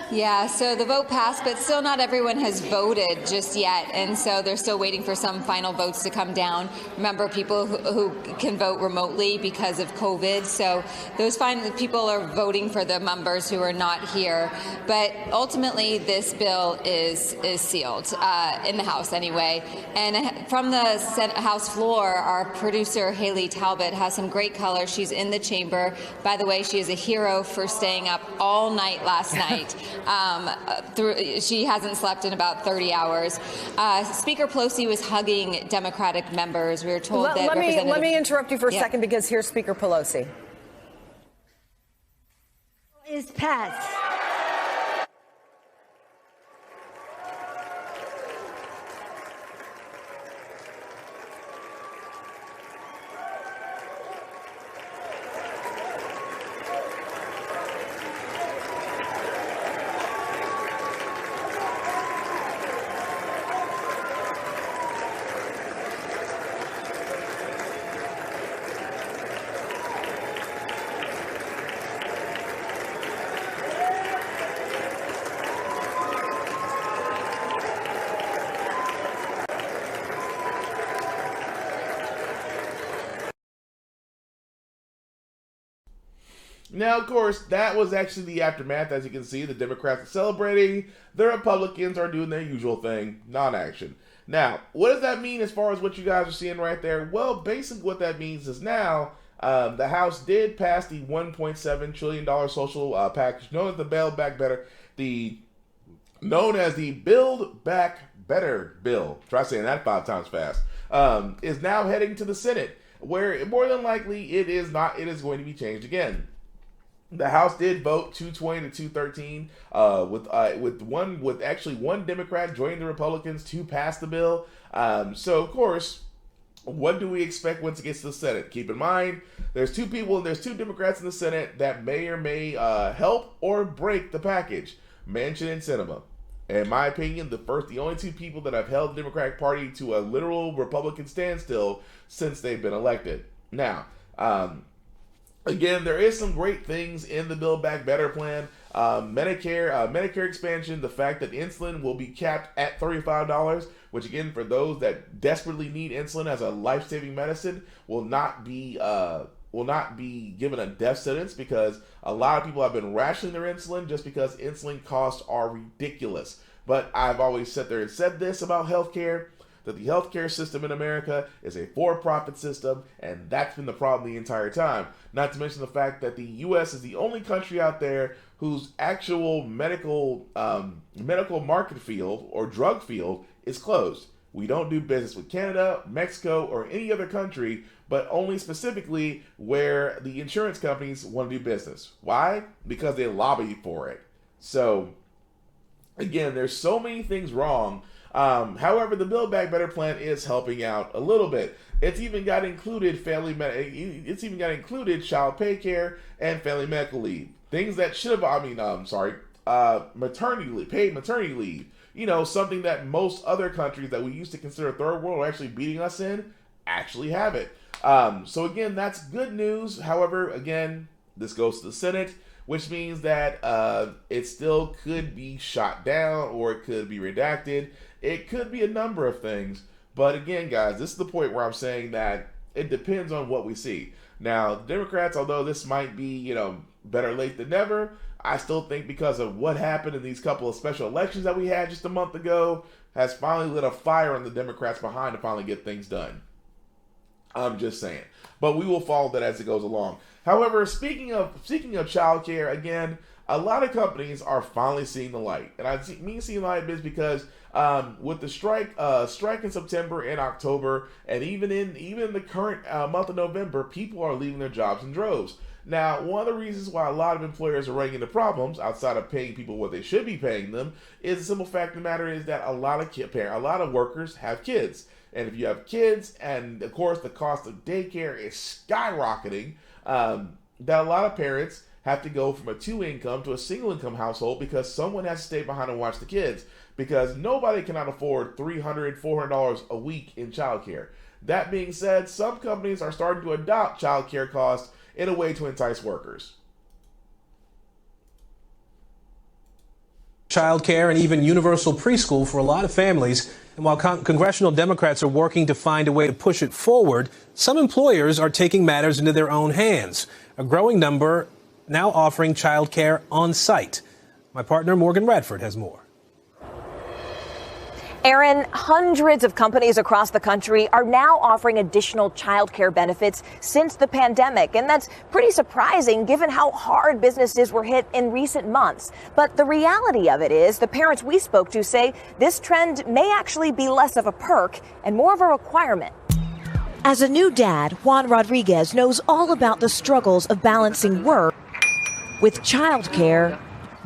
Yeah, so the vote passed, but still not everyone has voted just yet. And so they're still waiting for some final votes to come down. Remember, people who can vote remotely because of COVID. So those final people are voting for the members who are not here. But ultimately, this bill is sealed in the House anyway. And from the House floor, our producer, Haley Talbot, has some great color. She's in the chamber. By the way, she is a hero for staying up all night last night. She hasn't slept in about 30 hours. Speaker Pelosi was hugging Democratic members. We were told that let me interrupt you for a second, because here's Speaker Pelosi. Is passed. Now, of course, that was actually the aftermath. As you can see, the Democrats are celebrating. The Republicans are doing their usual thing, non-action. Now, what does that mean as far as what you guys are seeing right there? Well, basically what that means is now the House did pass the $1.7 trillion social package known as the Build Back Better, known as the Build Back Better bill. Try saying that 5 times fast. Is now heading to the Senate, where more than likely it is going to be changed again. The House did vote 220 to 213, with actually one Democrat joining the Republicans to pass the bill. So of course, what do we expect once it gets to the Senate? Keep in mind, there's two Democrats in the Senate that may or may help or break the package: Manchin and Sinema. In my opinion, the only two people that have held the Democratic Party to a literal Republican standstill since they've been elected. Now, again, there is some great things in the Build Back Better plan. Medicare expansion, the fact that insulin will be capped at $35, which again, for those that desperately need insulin as a life-saving medicine, will not be given a death sentence, because a lot of people have been rationing their insulin just because insulin costs are ridiculous. But I've always sat there and said this about healthcare, that the healthcare system in America is a for-profit system, and that's been the problem the entire time. Not to mention the fact that the U.S. is the only country out there whose actual medical market field or drug field is closed. We don't do business with Canada, Mexico, or any other country, but only specifically where the insurance companies want to do business. Why? Because they lobby for it. So, again, there's so many things wrong However, the Build Back Better plan is helping out a little bit. It's even got included child pay care and family medical leave. Things that should have, maternity leave, paid maternity leave. Something that most other countries that we used to consider third world are actually beating us in actually have it. So again, that's good news. However, again, this goes to the Senate, which means that it still could be shot down or it could be redacted. It could be a number of things. But again, guys, this is the point where I'm saying that it depends on what we see. Now, the Democrats, although this might be, better late than never, I still think because of what happened in these couple of special elections that we had just a month ago, has finally lit a fire on the Democrats behind to finally get things done. I'm just saying. But we will follow that as it goes along. However, speaking of childcare, again, a lot of companies are finally seeing the light. And I mean seeing the light is because with the strike in September and October, and even in the current month of November, people are leaving their jobs in droves. Now, one of the reasons why a lot of employers are running into problems outside of paying people what they should be paying them is the simple fact of the matter is that a lot of workers have kids. And if you have kids, and of course the cost of daycare is skyrocketing, that a lot of parents have to go from a 2-income to a single-income household because someone has to stay behind and watch the kids because nobody cannot afford $300, $400 a week in childcare. That being said, some companies are starting to adopt childcare costs in a way to entice workers. Childcare and even universal preschool for a lot of families. And while congressional Democrats are working to find a way to push it forward, some employers are taking matters into their own hands. A growing number now offering childcare on site. My partner Morgan Radford has more. Aaron, hundreds of companies across the country are now offering additional childcare benefits since the pandemic. And that's pretty surprising given how hard businesses were hit in recent months. But the reality of it is the parents we spoke to say this trend may actually be less of a perk and more of a requirement. As a new dad, Juan Rodriguez knows all about the struggles of balancing work with childcare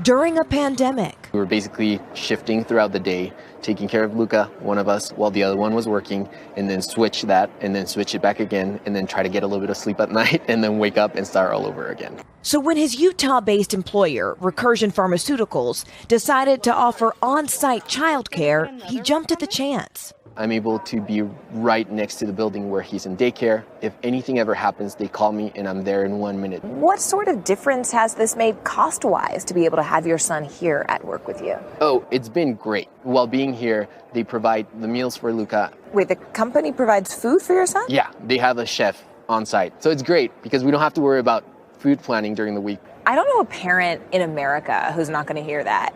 during a pandemic. We were basically shifting throughout the day, taking care of Luca, one of us, while the other one was working, and then switch that, and then switch it back again, and then try to get a little bit of sleep at night, and then wake up and start all over again. So when his Utah-based employer, Recursion Pharmaceuticals, decided to offer on-site childcare, he jumped at the chance. I'm able to be right next to the building where he's in daycare. If anything ever happens, they call me and I'm there in 1 minute. What sort of difference has this made cost-wise to be able to have your son here at work with you? Oh, it's been great. While being here, they provide the meals for Luca. Wait, the company provides food for your son? Yeah, they have a chef on site. So it's great because we don't have to worry about food planning during the week. I don't know a parent in America who's not going to hear that.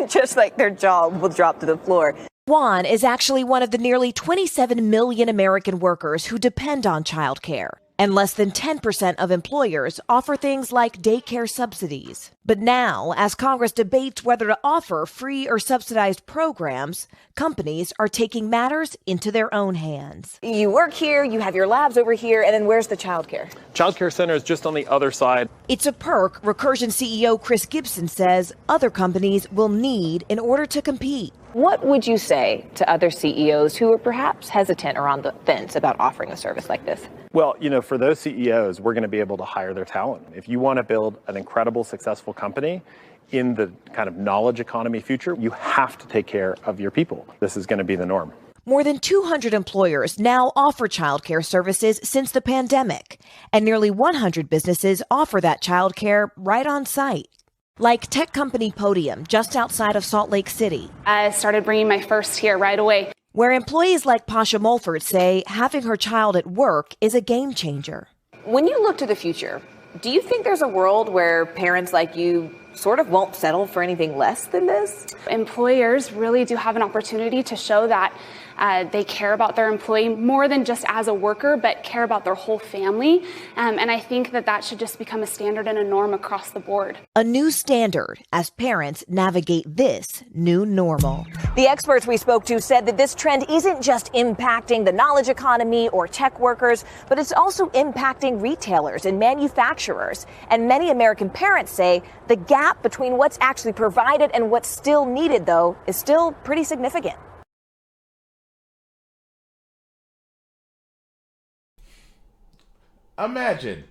Just like their jaw will drop to the floor. Juan is actually one of the nearly 27 million American workers who depend on childcare, and less than 10% of employers offer things like daycare subsidies. But now, as Congress debates whether to offer free or subsidized programs, companies are taking matters into their own hands. You work here, you have your labs over here, and then where's the childcare? Childcare center is just on the other side. It's a perk Recursion CEO Chris Gibson says other companies will need in order to compete. What would you say to other CEOs who are perhaps hesitant or on the fence about offering a service like this? Well, for those CEOs, we're going to be able to hire their talent. If you want to build an incredible, successful company in the kind of knowledge economy future, you have to take care of your people. This is going to be the norm. More than 200 employers now offer childcare services since the pandemic, and nearly 100 businesses offer that childcare right on site. Like tech company Podium, just outside of Salt Lake City. I started bringing my first here right away. Where employees like Pasha Mulford say having her child at work is a game changer. When you look to the future, do you think there's a world where parents like you sort of won't settle for anything less than this? Employers really do have an opportunity to show that they care about their employee more than just as a worker, but care about their whole family. And I think that should just become a standard and a norm across the board. A new standard as parents navigate this new normal. The experts we spoke to said that this trend isn't just impacting the knowledge economy or tech workers, but it's also impacting retailers and manufacturers. And many American parents say the gap between what's actually provided and what's still needed, though, is still pretty significant. Imagine.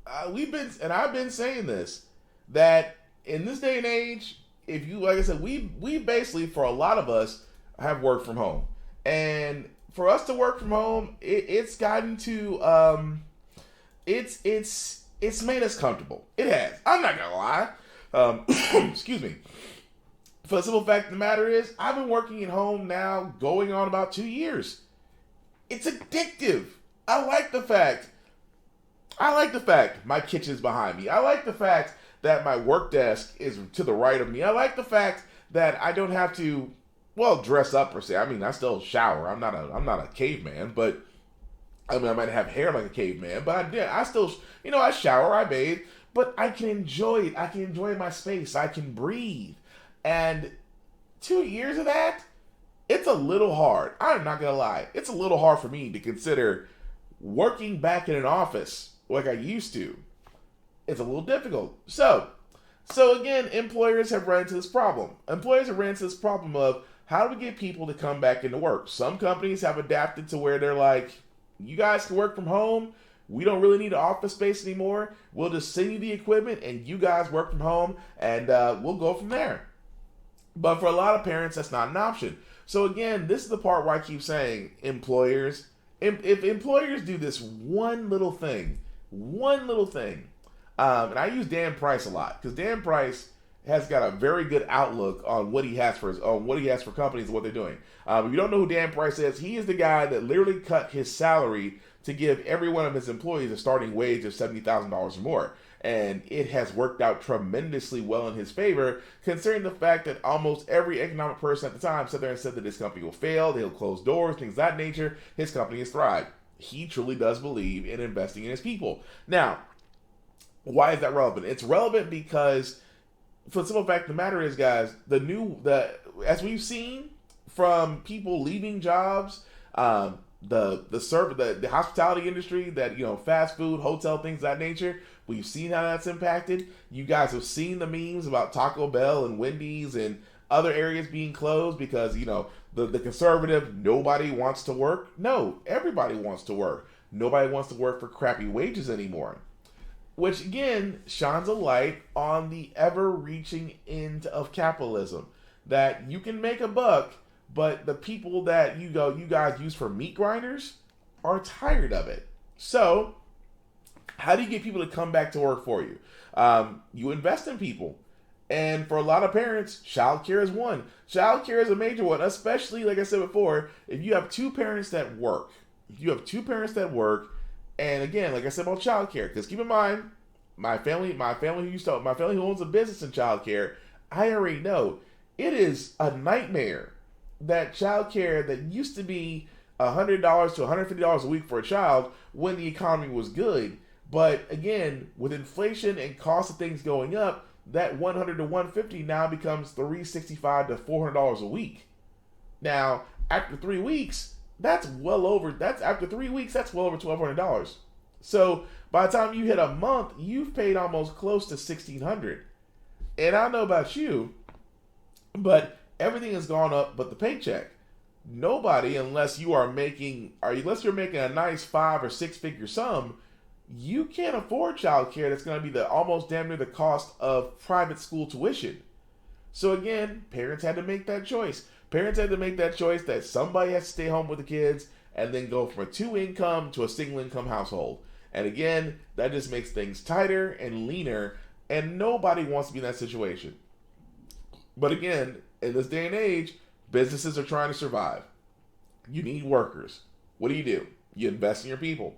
I've been saying this, that in this day and age, if you, like I said, we basically, for a lot of us, have worked from home. And for us to work from home, it's gotten to, it's made us comfortable. It has. I'm not gonna lie. Excuse me. For the simple fact of the matter is, I've been working at home now going on about 2 years. It's addictive. I like the fact my kitchen's behind me. I like the fact that my work desk is to the right of me. I like the fact that I don't have to, well, dress up per se. I mean, I still shower. I'm not a caveman, but I mean, I might have hair like a caveman, but I still, I shower, I bathe, but I can enjoy it. I can enjoy my space. I can breathe. And 2 years of that, it's a little hard. I'm not gonna lie. It's a little hard for me to consider working back in an office like I used to. It's a little difficult. So again, employers have run into this problem. Employers have run into this problem of how do we get people to come back into work? Some companies have adapted to where they're like, you guys can work from home. We don't really need an office space anymore. We'll just send you the equipment and you guys work from home and we'll go from there. But for a lot of parents, that's not an option. So again, this is the part where I keep saying employers, if employers do this one little thing, and I use Dan Price a lot because Dan Price has got a very good outlook on what he has for companies and what they're doing. If you don't know who Dan Price is, he is the guy that literally cut his salary to give every one of his employees a starting wage of $70,000 or more. And it has worked out tremendously well in his favor, considering the fact that almost every economic person at the time sat there and said that this company will fail, they'll close doors, things of that nature. His company has thrived. He truly does believe in investing in his people. Now, why is that relevant? It's relevant because, for the simple fact of the matter is, guys, as we've seen from people leaving jobs, the hospitality industry, that fast food, hotel, things of that nature, we've seen how that's impacted. You guys have seen the memes about Taco Bell and Wendy's and other areas being closed because the conservative, nobody wants to work. No, everybody wants to work. Nobody wants to work for crappy wages anymore. Which again shines a light on the ever-reaching end of capitalism, that you can make a buck, but the people that you guys use for meat grinders are tired of it. So how do you get people to come back to work for you? You invest in people. And for a lot of parents, childcare is one. Childcare is a major one, especially, like I said before, if you have two parents that work. And again, like I said about childcare, because keep in mind, my family who owns a business in childcare, I already know it is a nightmare that childcare that used to be $100 to $150 a week for a child when the economy was good. But again, with inflation and cost of things going up, that $100 to $150 now becomes $365 to $400 a week. Now, after 3 weeks, that's well over $1,200. So by the time you hit a month, you've paid almost close to $1,600. And I don't know about you, but everything has gone up but the paycheck. Nobody, unless you're making a nice 5 or 6 figure sum, you can't afford childcare that's going to be almost damn near the cost of private school tuition. So again, parents had to make that choice. Parents had to make that choice that somebody has to stay home with the kids and then go from a 2-income to a single-income household. And again, that just makes things tighter and leaner, and nobody wants to be in that situation. But again, in this day and age, businesses are trying to survive. You need workers. What do? You invest in your people.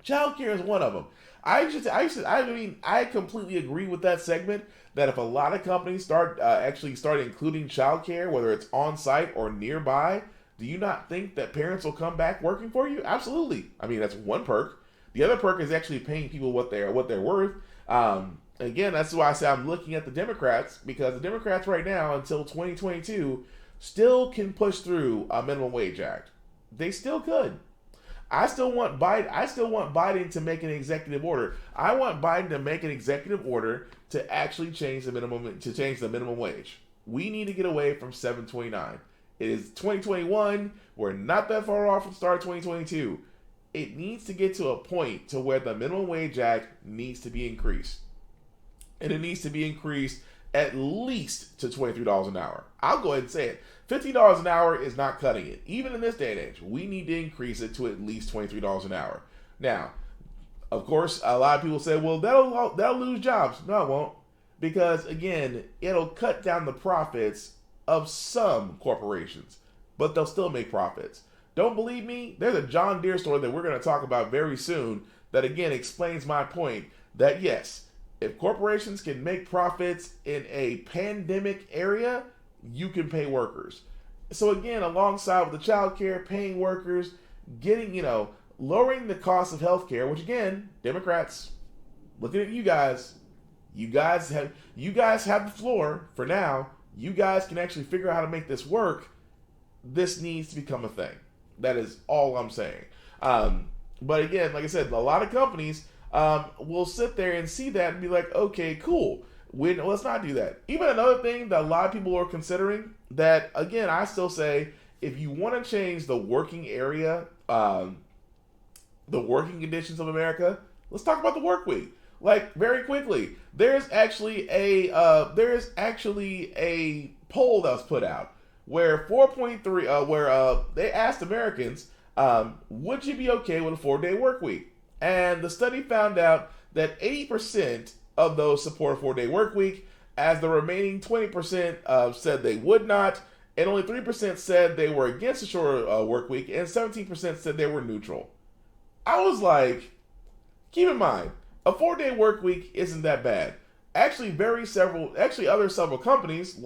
Childcare is one of them. I completely agree with that segment, that if a lot of companies start including childcare, whether it's on site or nearby, do you not think that parents will come back working for you? Absolutely. I mean, that's one perk. The other perk is actually paying people what they're worth. Again, that's why I say I'm looking at the Democrats, because the Democrats right now until 2022 still can push through a minimum wage act. They still could. I still want Biden to make an executive order. I want Biden to make an executive order to actually change the minimum wage. We need to get away from $7.29. It is 2021. We're not that far off from the start of 2022. it needs to get to a point to where the minimum wage act needs to be increased. And it needs to be increased at least to $23 an hour. I'll go ahead and say it. $15 an hour is not cutting it. Even in this day and age, we need to increase it to at least $23 an hour. Now, of course, a lot of people say, well, that'll lose jobs. No, it won't. Because, again, it'll cut down the profits of some corporations. But they'll still make profits. Don't believe me? There's a John Deere story that we're going to talk about very soon that, again, explains my point that, yes, if corporations can make profits in a pandemic area, you can pay workers. So again, alongside with the child care, paying workers, getting, lowering the cost of healthcare, which again, Democrats, looking at you guys have the floor for now. You guys can actually figure out how to make this work. This needs to become a thing. That is all I'm saying. But again, like I said, a lot of companies will sit there and see that and be like, okay, cool. Let's not do that. Even another thing that a lot of people are considering that, again, I still say, if you want to change the working area, the working conditions of America, let's talk about the work week. Like, very quickly, there's actually a poll that was put out where 4.3, they asked Americans, would you be okay with a 4-day work week? And the study found out that 80% of those support a 4-day work week, as the remaining 20% said they would not, and only 3% said they were against a shorter work week, and 17% said they were neutral. I was like, keep in mind, a 4-day work week isn't that bad. Actually, several countries,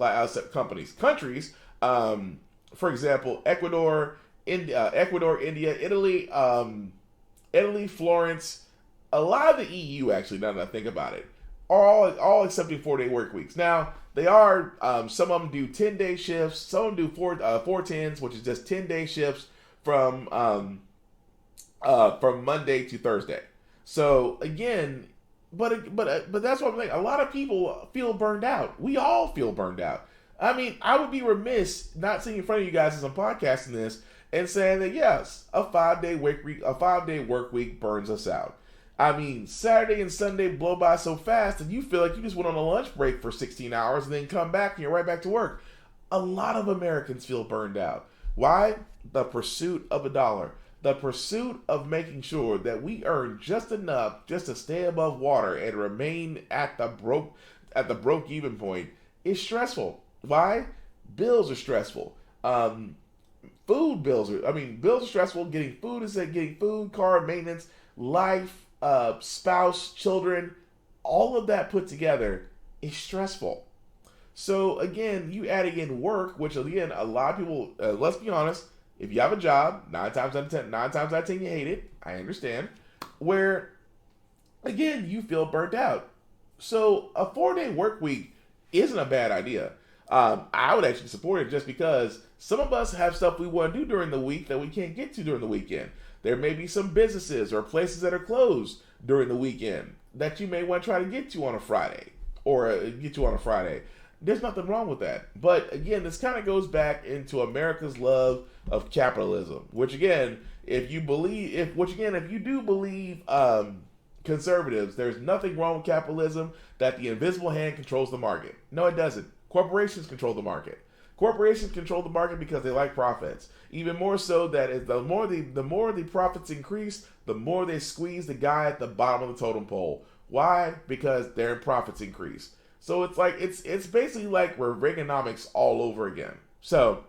for example, Ecuador, India, Italy, Florence, a lot of the EU, actually, now that I think about it, are all accepting 4-day work weeks. Now, they are, some of them do 10-day shifts, some of them do 4/10s, which is just 10-day shifts from Monday to Thursday. So, again, but that's what I'm saying. A lot of people feel burned out. We all feel burned out. I mean, I would be remiss not sitting in front of you guys as I'm podcasting this and saying that, yes, a 5-day work week burns us out. I mean, Saturday and Sunday blow by so fast that you feel like you just went on a lunch break for 16 hours and then come back and you're right back to work. A lot of Americans feel burned out. Why? The pursuit of a dollar. The pursuit of making sure that we earn just enough just to stay above water and remain at the broke even point is stressful. Why? Bills are stressful. Bills are stressful. Getting food, car maintenance, life, spouse, children, all of that put together is stressful. So again, you adding in work, which again, a lot of people, let's be honest, if you have a job, 9 times out of 10 you hate it. I understand. Where, again, you feel burnt out. So a 4-day work week isn't a bad idea. I would actually support it just because some of us have stuff we want to do during the week that we can't get to during the weekend. There may be some businesses or places that are closed during the weekend that you may want to try to get to on a Friday. There's nothing wrong with that. But again, this kind of goes back into America's love of capitalism, which again, if you do believe conservatives, there's nothing wrong with capitalism, that the invisible hand controls the market. No, it doesn't. Corporations control the market. Corporations control the market because they like profits. Even more so that the more the profits increase, the more they squeeze the guy at the bottom of the totem pole. Why? Because their profits increase. So it's like it's basically like Reaganomics all over again. So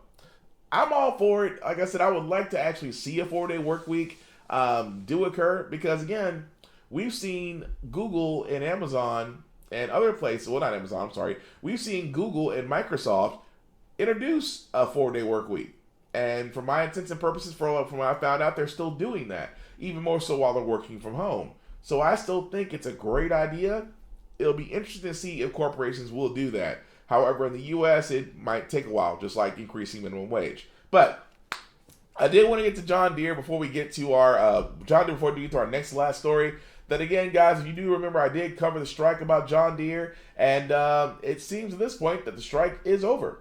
I'm all for it. Like I said, I would like to actually see a 4-day work week do occur because again, we've seen Google and Amazon and other places. Well, not Amazon. I'm sorry. We've seen Google and Microsoft introduce a 4-day work week. And for my intents and purposes, from what I found out, they're still doing that, even more so while they're working from home. So I still think it's a great idea. It'll be interesting to see if corporations will do that. However, in the U.S., it might take a while, just like increasing minimum wage. But I did want to get to John Deere before we get to our next last story. That again, guys, if you do remember, I did cover the strike about John Deere, and it seems at this point that the strike is over.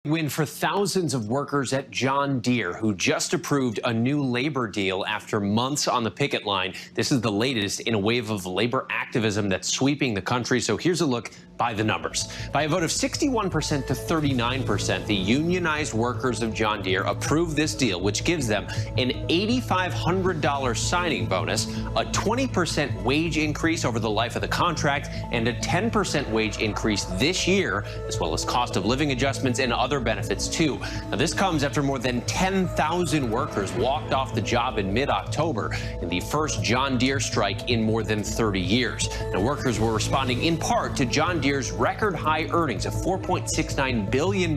Win for thousands of workers at John Deere, who just approved a new labor deal after months on the picket line. This is the latest in a wave of labor activism that's sweeping the country. So here's a look by the numbers. By a vote of 61% to 39%, the unionized workers of John Deere approved this deal, which gives them an $8,500 signing bonus, a 20% wage increase over the life of the contract, and a 10% wage increase this year, as well as cost of living adjustments and other benefits too. Now, this comes after more than 10,000 workers walked off the job in mid-October in the first John Deere strike in more than 30 years. Now, workers were responding in part to John Deere's record high earnings of $4.69 billion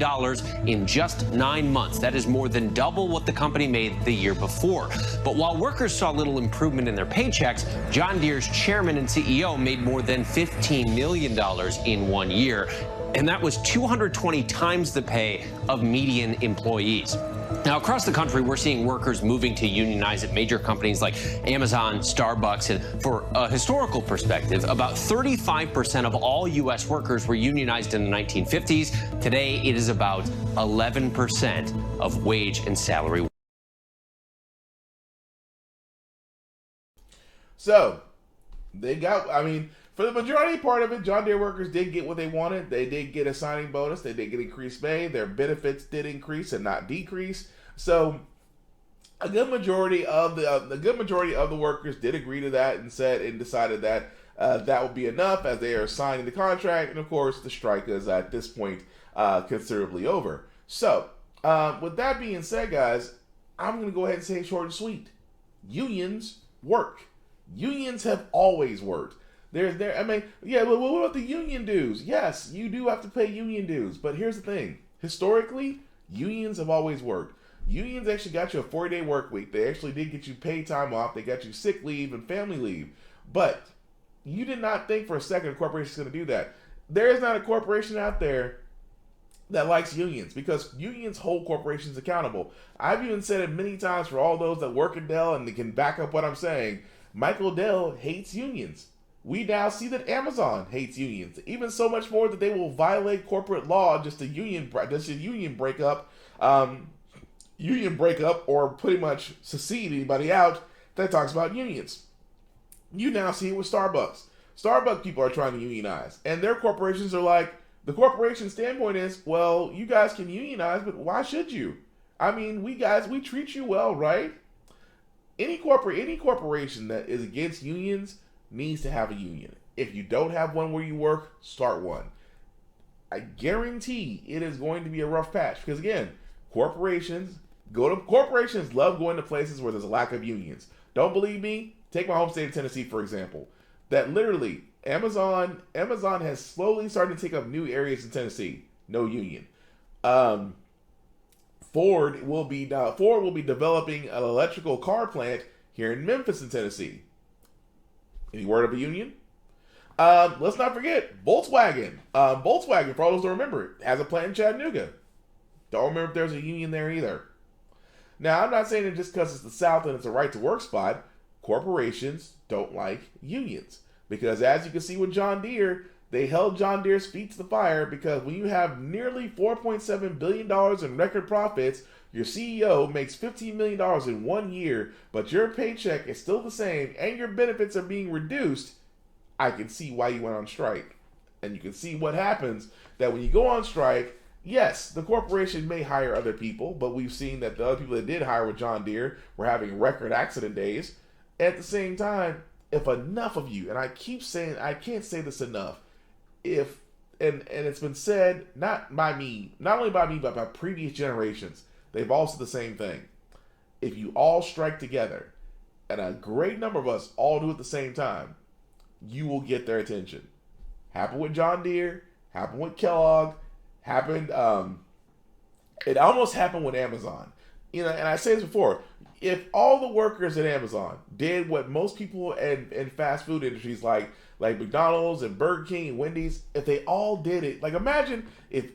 in just 9 months. That is more than double what the company made the year before. But while workers saw little improvement in their paychecks, John Deere's chairman and CEO made more than $15 million in 1 year. And that was 220 times the pay of median employees. Now, across the country, we're seeing workers moving to unionize at major companies like Amazon, Starbucks, and for a historical perspective, about 35% of all U.S. workers were unionized in the 1950s. Today, it is about 11% of wage and salary. So, they got, I mean, for the majority part of it, John Deere workers did get what they wanted. They did get a signing bonus. They did get increased pay. Their benefits did increase and not decrease. So a good majority of the workers did agree to that and decided that that would be enough as they are signing the contract. And of course, the strike is at this point considerably over. So with that being said, guys, I'm going to go ahead and say short and sweet. Unions work. Unions have always worked. I mean, yeah, but what about the union dues? Yes, you do have to pay union dues. But here's the thing. Historically, unions have always worked. Unions actually got you a 40-day work week. They actually did get you paid time off. They got you sick leave and family leave. But you did not think for a second a corporation is going to do that. There is not a corporation out there that likes unions, because unions hold corporations accountable. I've even said it many times for all those that work at Dell and they can back up what I'm saying. Michael Dell hates unions. We now see that Amazon hates unions, even so much more that they will violate corporate law just a union breakup, or pretty much secede anybody out that talks about unions. You now see it with Starbucks. Starbucks people are trying to unionize, and their corporations are like, the corporation standpoint is, well, you guys can unionize, but why should you? I mean, we treat you well, right? Any corporation that is against unions needs to have a union. If you don't have one where you work, start one. I guarantee it is going to be a rough patch, because again, corporations love going to places where there's a lack of unions. Don't believe me? Take my home state of Tennessee, for example. That literally Amazon has slowly started to take up new areas in Tennessee. No union. Ford will be developing an electrical car plant here in Memphis in Tennessee. Any word of a union? Let's not forget Volkswagen. Volkswagen, for all those who remember, has a plant in Chattanooga. Don't remember if there's a union there either. Now, I'm not saying that just because it's the South and it's a right to work spot, corporations don't like unions. Because as you can see with John Deere, they held John Deere's feet to the fire, because when you have nearly $4.7 billion in record profits, your CEO makes $15 million in 1 year, but your paycheck is still the same and your benefits are being reduced, I can see why you went on strike. And you can see what happens, that when you go on strike, yes, the corporation may hire other people, but we've seen that the other people that did hire with John Deere were having record accident days. At the same time, if enough of you, and I keep saying, I can't say this enough, and it's been said, not only by me, but by previous generations, they've all said the same thing. If you all strike together, and a great number of us all do it at the same time, you will get their attention. Happened with John Deere, happened with Kellogg, it almost happened with Amazon. You know, and I say this before, if all the workers at Amazon did what most people in fast food industries like McDonald's and Burger King and Wendy's, if they all did it, like imagine if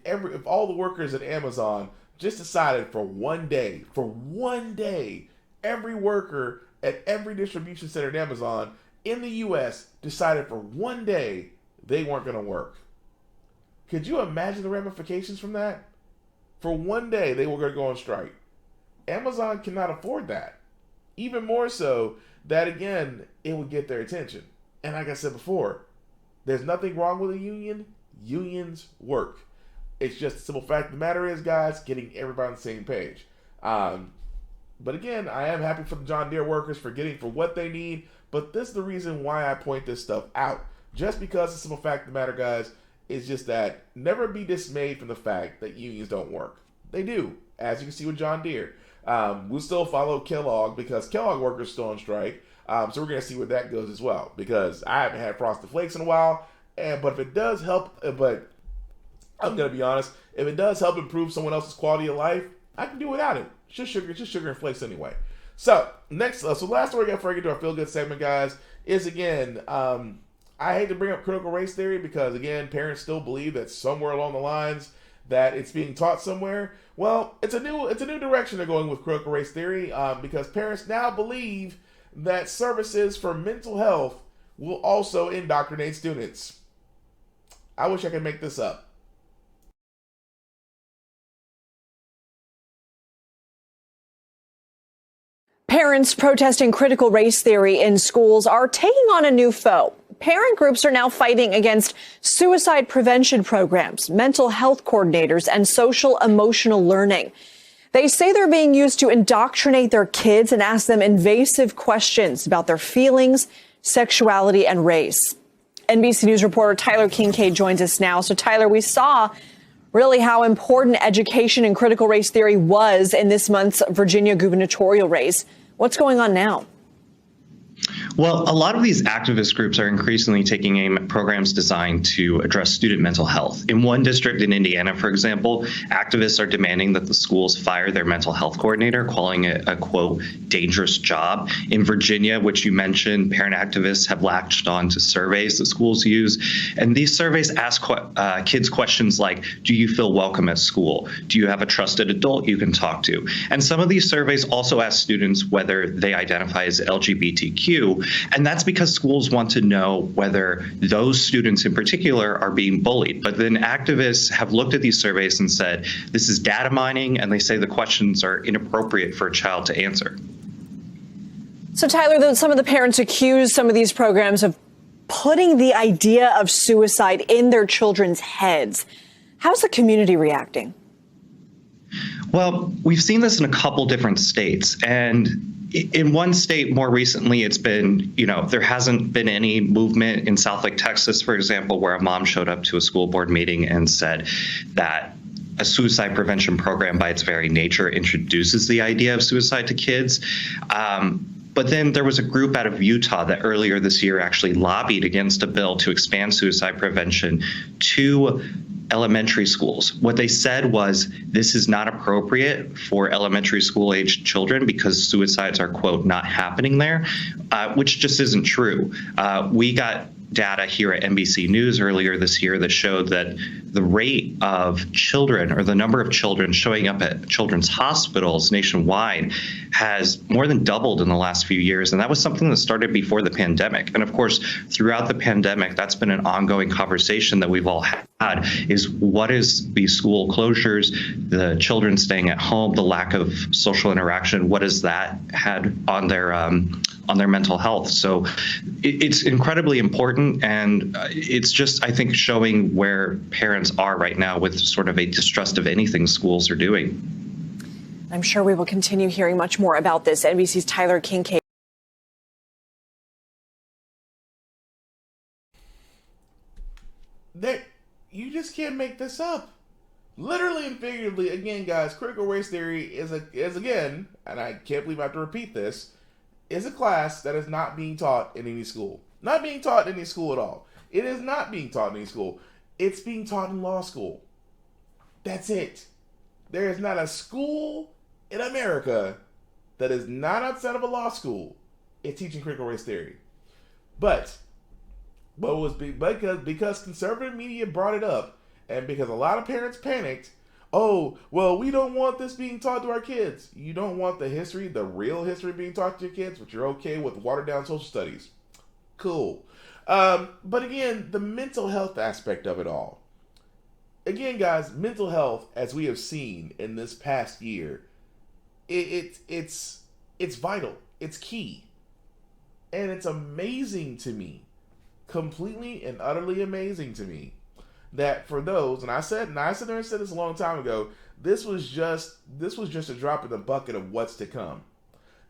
all the workers at Amazon just decided for one day, every worker at every distribution center at Amazon in the US decided for one day they weren't going to work. Could you imagine the ramifications from that? for one day they were going to go on strike. Amazon cannot afford that. Even more so that, again, it would get their attention. And like I said before, there's nothing wrong with a union. Unions work. It's just the simple fact of the matter is, guys, getting everybody on the same page. But again, I am happy for the John Deere workers for getting for what they need. But this is the reason why I point this stuff out. Just because the simple fact of the matter, guys, is just that never be dismayed from the fact that unions don't work. They do, as you can see with John Deere. We'll still follow Kellogg because Kellogg workers are still on strike. So we're going to see where that goes as well, because I haven't had Frosted Flakes in a while. But if it does help, but I'm going to be honest, if it does help improve someone else's quality of life, I can do without it. It's just sugar and flakes anyway. So next, so last story I got before I get to our feel good segment, guys, is again, I hate to bring up critical race theory because again, parents still believe that somewhere along the lines that it's being taught somewhere. Well, it's a new direction they're going with critical race theory because parents now believe that services for mental health will also indoctrinate students. I wish I could make this up. Parents protesting critical race theory in schools are taking on a new foe. Parent groups are now fighting against suicide prevention programs, mental health coordinators, and social emotional learning. They say they're being used to indoctrinate their kids and ask them invasive questions about their feelings, sexuality, and race. NBC News reporter Tyler Kincaid joins us now. So, Tyler, we saw really how important education in critical race theory was in this month's Virginia gubernatorial race. What's going on now? Well, a lot of these activist groups are increasingly taking aim at programs designed to address student mental health. In one district in Indiana, for example, activists are demanding that the schools fire their mental health coordinator, calling it a, quote, dangerous job. In Virginia, which you mentioned, parent activists have latched on to surveys that schools use. And these surveys ask kids questions like, do you feel welcome at school? Do you have a trusted adult you can talk to? And some of these surveys also ask students whether they identify as LGBTQ. And that's because schools want to know whether those students in particular are being bullied. But then activists have looked at these surveys and said, this is data mining, and they say the questions are inappropriate for a child to answer. So, Tyler, some of the parents accuse some of these programs of putting the idea of suicide in their children's heads. How's the community reacting? Well, we've seen this in a couple different states, and in one state more recently, it's been, there hasn't been any movement in South Lake, Texas, for example, where a mom showed up to a school board meeting and said that a suicide prevention program by its very nature introduces the idea of suicide to kids. But then there was a group out of Utah that earlier this year actually lobbied against a bill to expand suicide prevention to elementary schools. What they said was this is not appropriate for elementary school aged children because suicides are, quote, not happening there, which just isn't true. We got data here at NBC News earlier this year that showed that the rate of children, or the number of children showing up at children's hospitals nationwide, has more than doubled in the last few years. And that was something that started before the pandemic. And of course, throughout the pandemic, that's been an ongoing conversation that we've all had, is what is the school closures, the children staying at home, the lack of social interaction, what has that had on their mental health? So it's incredibly important, and it's just, I think, showing where parents are right now with sort of a distrust of anything schools are doing. I'm sure we will continue hearing much more about this. NBC's Tyler Kincaid. You just can't make this up. Literally and figuratively, again, guys, critical race theory is again, and I can't believe I have to repeat this, is a class that is not being taught in any school. Not being taught in any school at all. It is not being taught in any school. It's being taught in law school. That's it. There is not a school in America that is not outside of a law school it's teaching critical race theory. But because conservative media brought it up, and because a lot of parents panicked, oh, well, we don't want this being taught to our kids. You don't want the history, the real history being taught to your kids, but you're okay with watered down social studies. Cool. But again, the mental health aspect of it all. again, guys, mental health, as we have seen in this past year, it's vital. It's key. And it's amazing to me, completely and utterly amazing to me, that for those, and I said there and said this a long time ago, this was just a drop in the bucket of what's to come.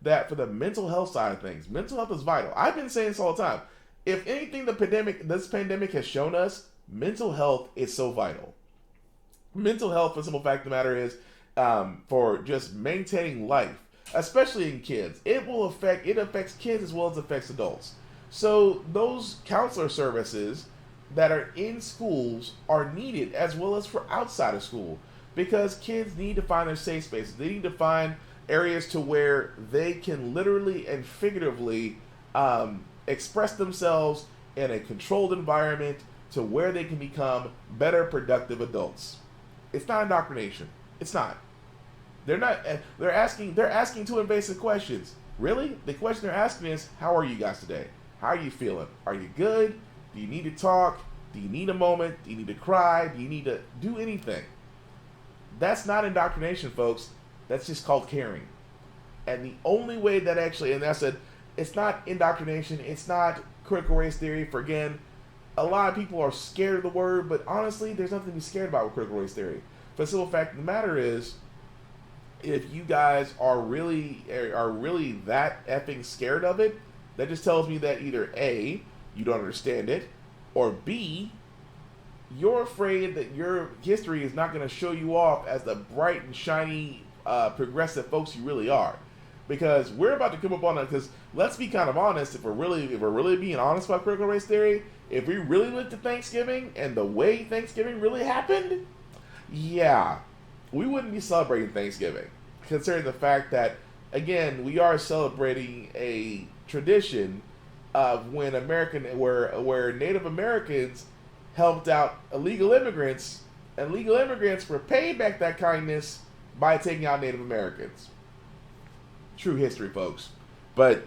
That for the mental health side of things, mental health is vital. I've been saying this all the time. If anything, this pandemic has shown us, mental health is so vital. Mental health, for the simple fact of the matter is, for just maintaining life, especially in kids, it affects kids as well as affects adults. So those counselor services that are in schools are needed as well as for outside of school, because kids need to find their safe spaces. They need to find areas to where they can literally and figuratively express themselves in a controlled environment to where they can become better, productive adults. It's not indoctrination. It's not. They're not. They're asking too invasive questions. Really? The question they're asking is, how are you guys today? How are you feeling? Are you good? Do you need to talk? Do you need a moment? Do you need to cry? Do you need to do anything? That's not indoctrination, folks. That's just called caring. And the only way that actually, and I said, it's not indoctrination. It's not critical race theory. For again, a lot of people are scared of the word, but honestly, there's nothing to be scared about with critical race theory. For the simple fact of the matter is, if you guys are really that effing scared of it, that just tells me that either A, you don't understand it, or B, you're afraid that your history is not going to show you off as the bright and shiny progressive folks you really are. Because we're about to come up on it, because let's be kind of honest, if we're really being honest about critical race theory, if we really looked at Thanksgiving and the way Thanksgiving really happened, yeah, we wouldn't be celebrating Thanksgiving, considering the fact that, again, we are celebrating a tradition of when where Native Americans helped out illegal immigrants, and legal immigrants were paid back that kindness by taking out Native Americans. True history, folks. But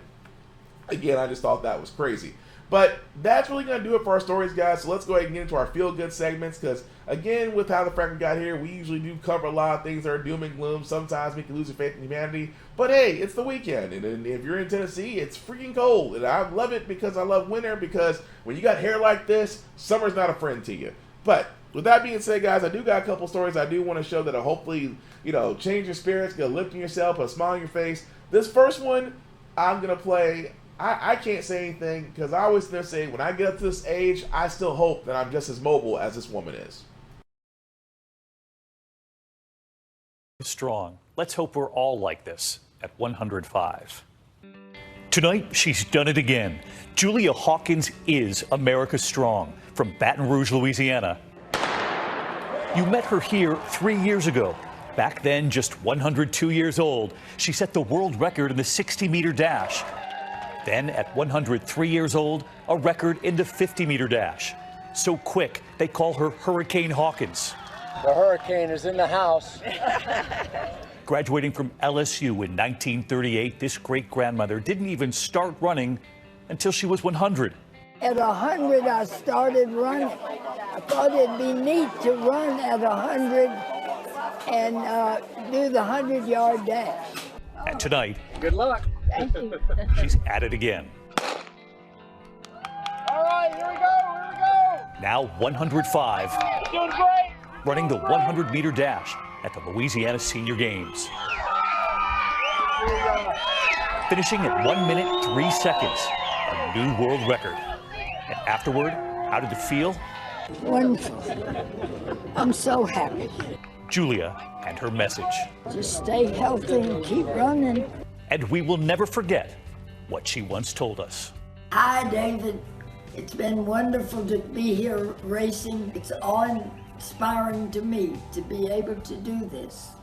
again, I just thought that was crazy. But that's really going to do it for our stories, guys. So let's go ahead and get into our feel-good segments, because, again, with how the Frack we got here, we usually do cover a lot of things that are doom and gloom. Sometimes we can lose your faith in humanity. But, hey, it's the weekend, and if you're in Tennessee, it's freaking cold. And I love it because I love winter, because when you got hair like this, summer's not a friend to you. But with that being said, guys, I do got a couple stories I do want to show that will hopefully, change your spirits, get a lift in yourself, put a smile on your face. This first one, I'm going to play. I can't say anything, because I always say when I get up to this age, I still hope that I'm just as mobile as this woman is. Strong. Let's hope we're all like this at 105. Tonight, she's done it again. Julia Hawkins is America Strong from Baton Rouge, Louisiana. You met her here 3 years ago. Back then, just 102 years old, she set the world record in the 60-meter dash. Then, at 103 years old, a record in the 50-meter dash. So quick, they call her Hurricane Hawkins. The hurricane is in the house. Graduating from LSU in 1938, this great-grandmother didn't even start running until she was 100. At 100, I started running. I thought it'd be neat to run at 100 and do the 100-yard dash. And tonight, good luck. Thank you. She's at it again. All right, here we go. Now 105. Doing great. Running the 100-meter dash at the Louisiana Senior Games. Finishing at 1 minute, 3 seconds. A new world record. And afterward, how did it feel? Wonderful. I'm so happy. Julia and her message. Just stay healthy and keep running. And we will never forget what she once told us. Hi, David. It's been wonderful to be here racing. It's awe-inspiring to me to be able to do this.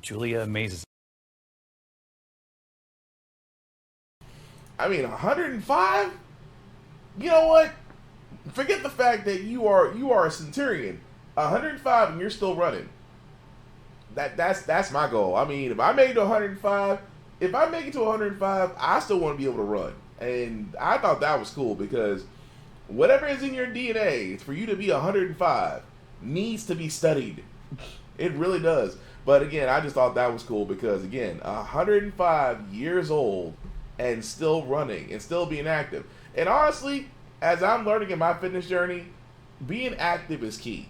Julia amazes. I mean, 105? You know what? Forget the fact that you are a centurion. 105 and you're still running. That's my goal. I mean, if I make it to 105, I still want to be able to run. And I thought that was cool, because whatever is in your DNA, it's for you to be 105. needs to be studied. It really does. But again, I just thought that was cool because, again, 105 years old and still running and still being active. And honestly, as I'm learning in my fitness journey, being active is key.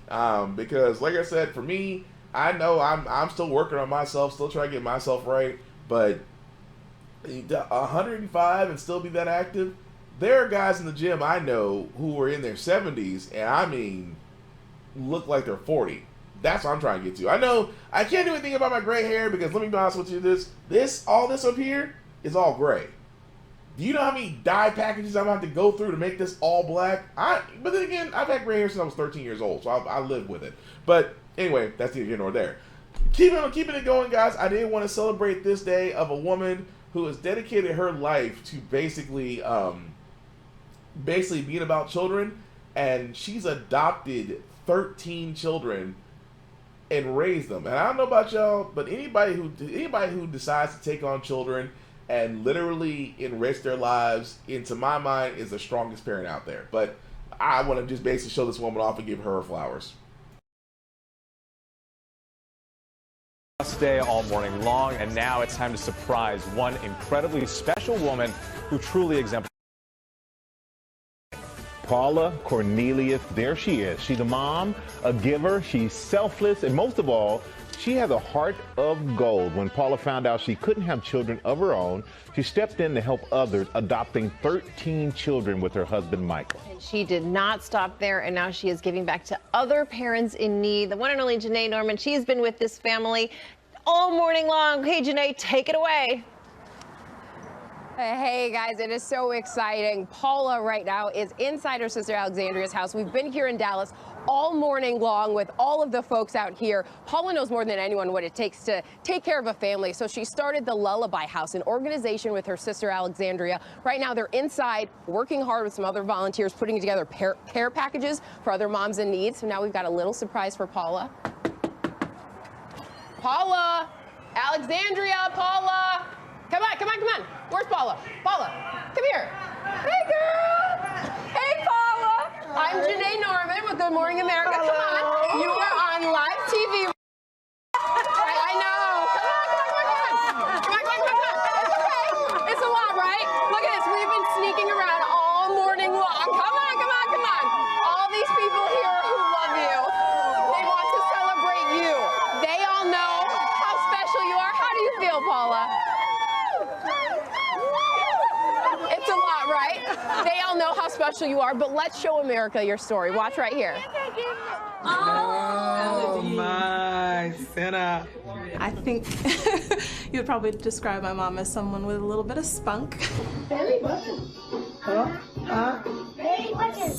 Because, like I said, for me, I know I'm still working on myself, still trying to get myself right. But 105 and still be that active, there are guys in the gym I know who are in their 70s, and I mean, look like they're 40. That's what I'm trying to get to. I know I can't do anything about my gray hair because, let me be honest with you, all this up here is all gray. Do you know how many dye packages I'm going to have to go through to make this all black? But then again, I've had gray hair since I was 13 years old, so I live with it. But anyway, that's neither here nor there. Keeping it going, guys, I did want to celebrate this day of a woman who has dedicated her life to basically being about children, and she's adopted 13 children and raised them. And I don't know about y'all, but anybody who decides to take on children and literally enrich their lives, into my mind, is the strongest parent out there. But I want to just basically show this woman off and give her flowers. Day all morning long, and now it's time to surprise one incredibly special woman who truly exemplifies. Paula Cornelius, there she is. She's a mom, a giver, she's selfless, and most of all, she has a heart of gold. When Paula found out she couldn't have children of her own, she stepped in to help others, adopting 13 children with her husband, Michael. And she did not stop there, and now she is giving back to other parents in need. The one and only Janae Norman, she's been with this family all morning long. Hey, Janae, take it away. Hey guys, it is so exciting. Paula right now is inside her sister Alexandria's house. We've been here in Dallas all morning long with all of the folks out here. Paula knows more than anyone what it takes to take care of a family, so she started the Lullaby House, an organization with her sister Alexandria. Right now they're inside working hard with some other volunteers, putting together care packages for other moms in need. So now we've got a little surprise for Paula. Paula! Alexandria! Paula! Come on, come on, come on. Where's Paula? Paula, come here. Hey, girl. Hey, Paula. I'm Janae Norman with Good Morning America. Come on. You are on live TV. I know. Come on. It's okay. It's a lot, right? Look at this. We've been sneaking around all morning long. Come on, come on, come on. All these people here who love you. They want to celebrate you. They all know how special you are. How do you feel, Paula? It's a lot, right? They all know how special you are, but let's show America your story. Watch right here. Oh my, Santa. I think you'd probably describe my mom as someone with a little bit of spunk. Very button. Very button.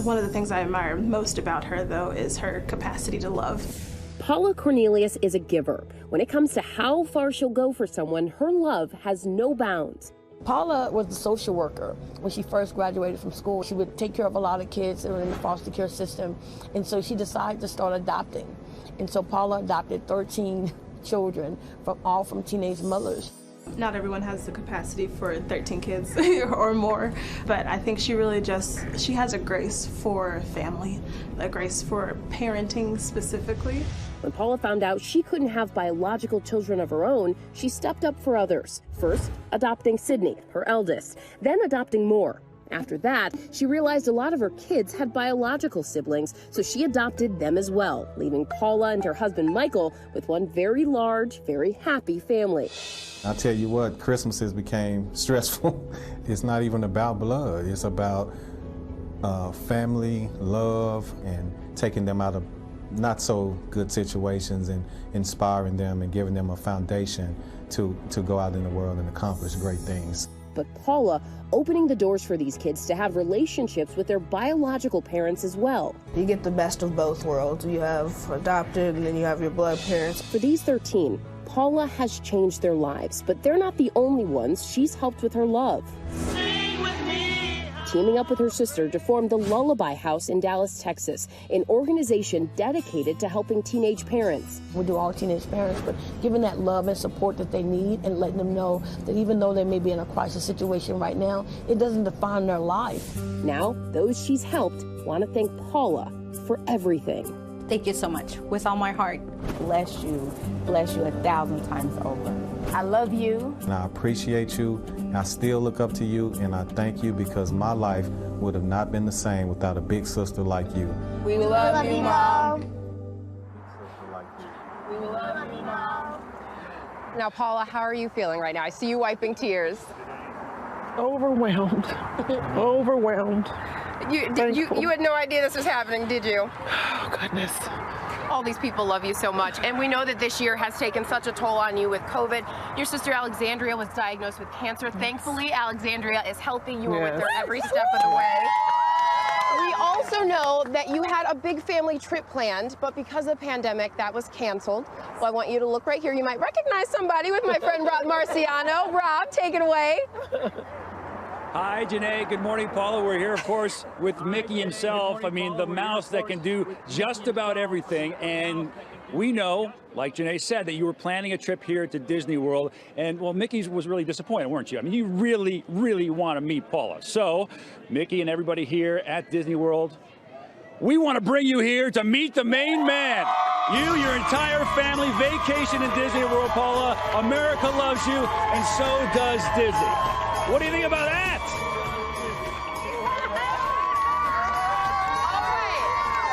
One of the things I admire most about her, though, is her capacity to love. Paula Cornelius is a giver. When it comes to how far she'll go for someone, her love has no bounds. Paula was a social worker when she first graduated from school. She would take care of a lot of kids that were in the foster care system, and so she decided to start adopting. And so Paula adopted 13 children, all from teenage mothers. Not everyone has the capacity for 13 kids or more, but I think she has a grace for family, a grace for parenting specifically. When Paula found out she couldn't have biological children of her own, she stepped up for others. First, adopting Sydney, her eldest, then adopting more. After that, she realized a lot of her kids had biological siblings, so she adopted them as well, leaving Paula and her husband Michael with one very large, very happy family. I'll tell you what, Christmases became stressful. It's not even about blood. It's about family, love, and taking them out of not so good situations and inspiring them and giving them a foundation to go out in the world and accomplish great things. But Paula opening the doors for these kids to have relationships with their biological parents as well. You get the best of both worlds. You have adopted and then you have your blood parents. For these 13, Paula has changed their lives, but they're not the only ones she's helped with her love. Teaming up with her sister to form the Lullaby House in Dallas, Texas, an organization dedicated to helping teenage parents. We do all teenage parents, but giving that love and support that they need and letting them know that even though they may be in a crisis situation right now, it doesn't define their life. Now, those she's helped want to thank Paula for everything. Thank you so much. With all my heart. Bless you 1,000 times over. I love you. And I appreciate you. I still look up to you, and I thank you because my life would have not been the same without a big sister like you. We love you, Mom. We love you, Mom. Now, Paula, how are you feeling right now? I see you wiping tears. Overwhelmed. Overwhelmed. You had no idea this was happening, did you? Oh, goodness. All these people love you so much, and we know that this year has taken such a toll on you with COVID. Your sister Alexandria was diagnosed with cancer. Thankfully, Alexandria is healthy. You were with her every step of the way. We also know that you had a big family trip planned, but because of the pandemic, that was canceled. Well, I want you to look right here. You might recognize somebody with my friend Rob Marciano. Rob, take it away. Hi, Janae. Good morning, Paula. We're here, of course, with Mickey himself. I mean, the mouse that can do just about everything. And we know, like Janae said, that you were planning a trip here to Disney World. And, well, Mickey was really disappointed, weren't you? I mean, you really, really want to meet Paula. So, Mickey and everybody here at Disney World, we want to bring you here to meet the main man. You, your entire family, vacation in Disney World, Paula. America loves you, and so does Disney. What do you think about that? All right.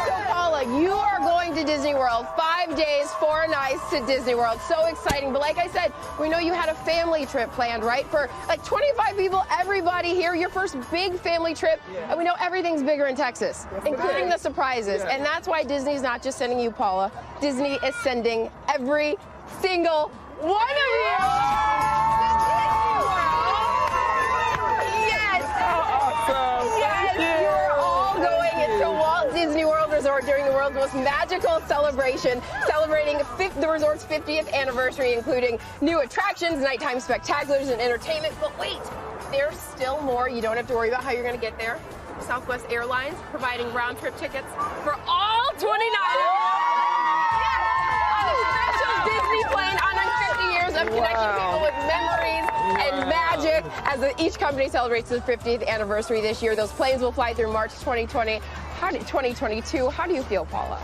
So, Paula, you are going to Disney World. 5 days, 4 nights to Disney World. So exciting. But like I said, we know you had a family trip planned, right? For like 25 people, everybody here, your first big family trip. And we know everything's bigger in Texas, including the surprises. And that's why Disney's not just sending you, Paula. Disney is sending every single one of you. Yes, you're all going into Walt Disney World Resort during the world's most magical celebration, celebrating the resort's 50th anniversary, including new attractions, nighttime spectaculars, and entertainment. But wait, there's still more. You don't have to worry about how you're going to get there. Southwest Airlines providing round-trip tickets for all 29. On a special Disney plane, 150 years of connecting people with memories and magic as each company celebrates its 50th anniversary this year. Those planes will fly through March 2022. How do you feel, Paula?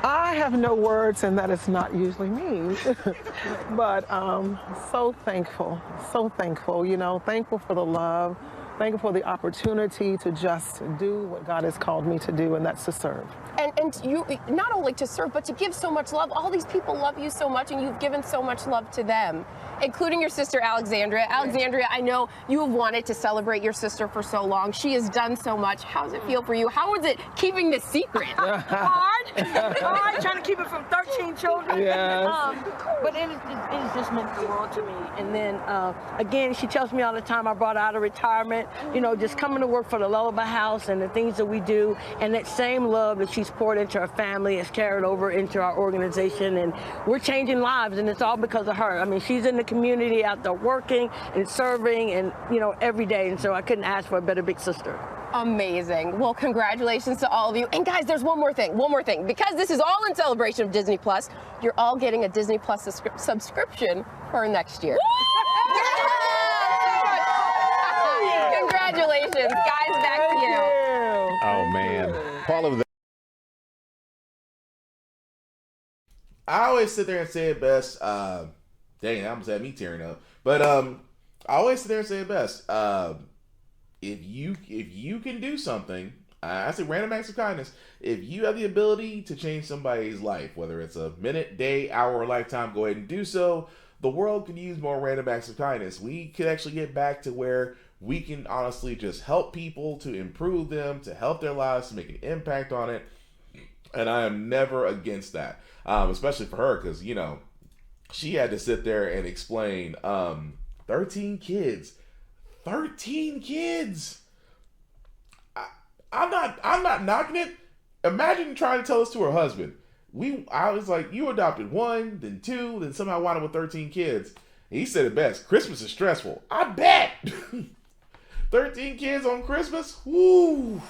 I have no words, and that is not usually me. But so thankful, you know, thankful for the love, thankful for the opportunity to just do what God has called me to do, and that's to serve. And you, not only to serve, but to give so much love. All these people love you so much, and you've given so much love to them, including your sister, Alexandria. Alexandria, I know you have wanted to celebrate your sister for so long. She has done so much. How does it feel for you? How is it keeping this secret? Hard, trying to keep it from 13 children. Yes. But it just meant the world to me. And then, again, she tells me all the time I brought her out of retirement, you know, just coming to work for the Lullaby House and the things that we do. And that same love that she's poured into her family is carried over into our organization. And we're changing lives, and it's all because of her. I mean, she's in the community out there working and serving and, you know, every day. And so I couldn't ask for a better big sister. Amazing. Well, congratulations to all of you. And guys, there's one more thing. Because this is all in celebration of Disney Plus, you're all getting a Disney Plus subscription for next year. Congratulations. Guys, back to you. Oh, man. Paula, I always sit there and say it best. Dang, that almost had me tearing up. But I always sit there and say it best. If you can do something, I say random acts of kindness. If you have the ability to change somebody's life, whether it's a minute, day, hour, or lifetime, go ahead and do so. The world could use more random acts of kindness. We could actually get back to where we can honestly just help people, to improve them, to help their lives, to make an impact on it. And I am never against that, especially for her, because, you know, she had to sit there and explain 13 kids. 13 kids. I'm not knocking it. Imagine trying to tell this to her husband. I was like, you adopted 1, then 2, then somehow wound up with 13 kids. And he said it best. Christmas is stressful. I bet. 13 kids on Christmas? Woo.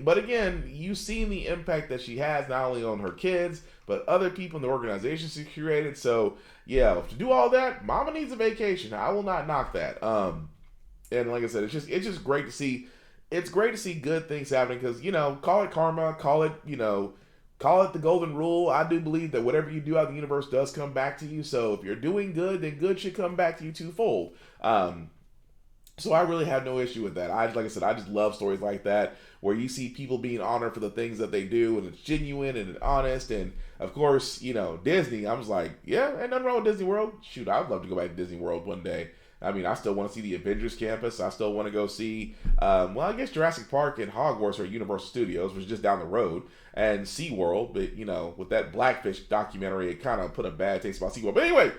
But again, you've seen the impact that she has, not only on her kids, but other people in the organization she created. So yeah, to do all that, mama needs a vacation. I will not knock that. And like I said, it's just great to see. It's great to see good things happening, because, you know, call it karma, call it, you know, call it the golden rule. I do believe that whatever you do out in the universe does come back to you. So if you're doing good, then good should come back to you twofold. So I really have no issue with that. Like I said, I just love stories like that where you see people being honored for the things that they do, and it's genuine and it's honest. And of course, you know, Disney, I was like, yeah, ain't nothing wrong with Disney World. Shoot, I'd love to go back to Disney World one day. I mean, I still want to see the Avengers campus. I still want to go see, well, I guess Jurassic Park and Hogwarts are Universal Studios, which is just down the road, and SeaWorld. But, you know, with that Blackfish documentary, it kind of put a bad taste about SeaWorld. But anyway,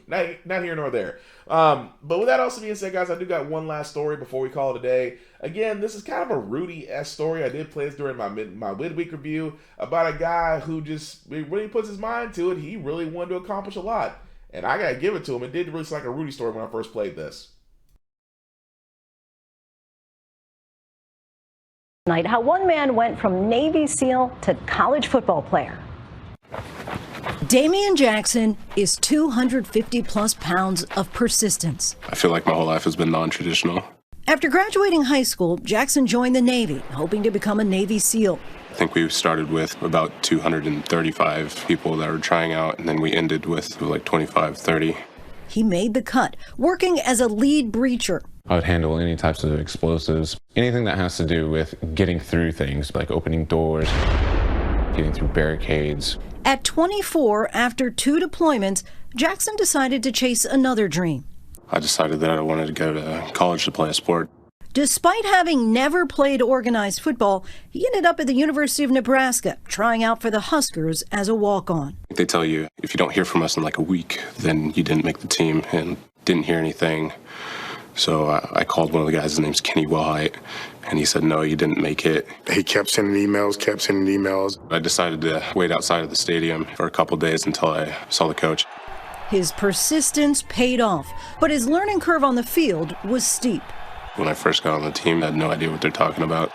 not here nor there. But with that also being said, guys, I do got one last story before we call it a day. Again, this is kind of a Rudy-esque story. I did play this during my midweek review about a guy who just, when he puts his mind to it, he really wanted to accomplish a lot. And I gotta give it to him. It did really sound like a Rudy story when I first played this. How one man went from Navy SEAL to college football player. Damien Jackson is 250 plus pounds of persistence. I feel like my whole life has been non-traditional. After graduating high school, Jackson joined the Navy, hoping to become a Navy SEAL. I think we started with about 235 people that were trying out, and then we ended with like 25, 30. He made the cut, working as a lead breacher. I would handle any types of explosives, anything that has to do with getting through things, like opening doors, getting through barricades. At 24, after 2 deployments, Jackson decided to chase another dream. I decided that I wanted to go to college to play a sport. Despite having never played organized football, he ended up at the University of Nebraska, trying out for the Huskers as a walk-on. They tell you if you don't hear from us in like a week, then you didn't make the team, and didn't hear anything. So I called one of the guys, his name's Kenny Wellhite, and he said, no, you didn't make it. He kept sending emails. I decided to wait outside of the stadium for a couple days until I saw the coach. His persistence paid off, but his learning curve on the field was steep. When I first got on the team, I had no idea what they're talking about.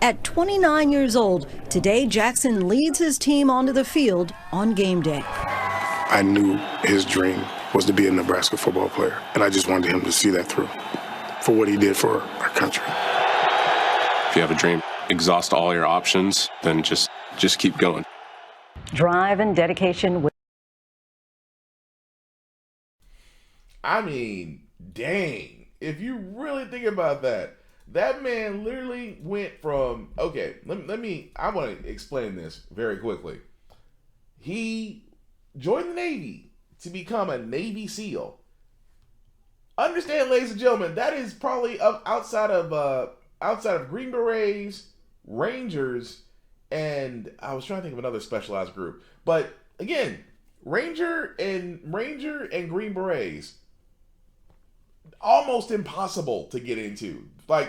At 29 years old, today Jackson leads his team onto the field on game day. I knew his dream was to be a Nebraska football player, and I just wanted him to see that through for what he did for our country. If you have a dream, exhaust all your options, then just keep going. Drive and dedication. I mean, dang. If you really think about that, that man literally went from, okay, I want to explain this very quickly. He joined the Navy to become a Navy SEAL. Understand, ladies and gentlemen, that is probably outside of Green Berets, Rangers, and I was trying to think of another specialized group. But again, Ranger and Green Berets, almost impossible to get into. Like,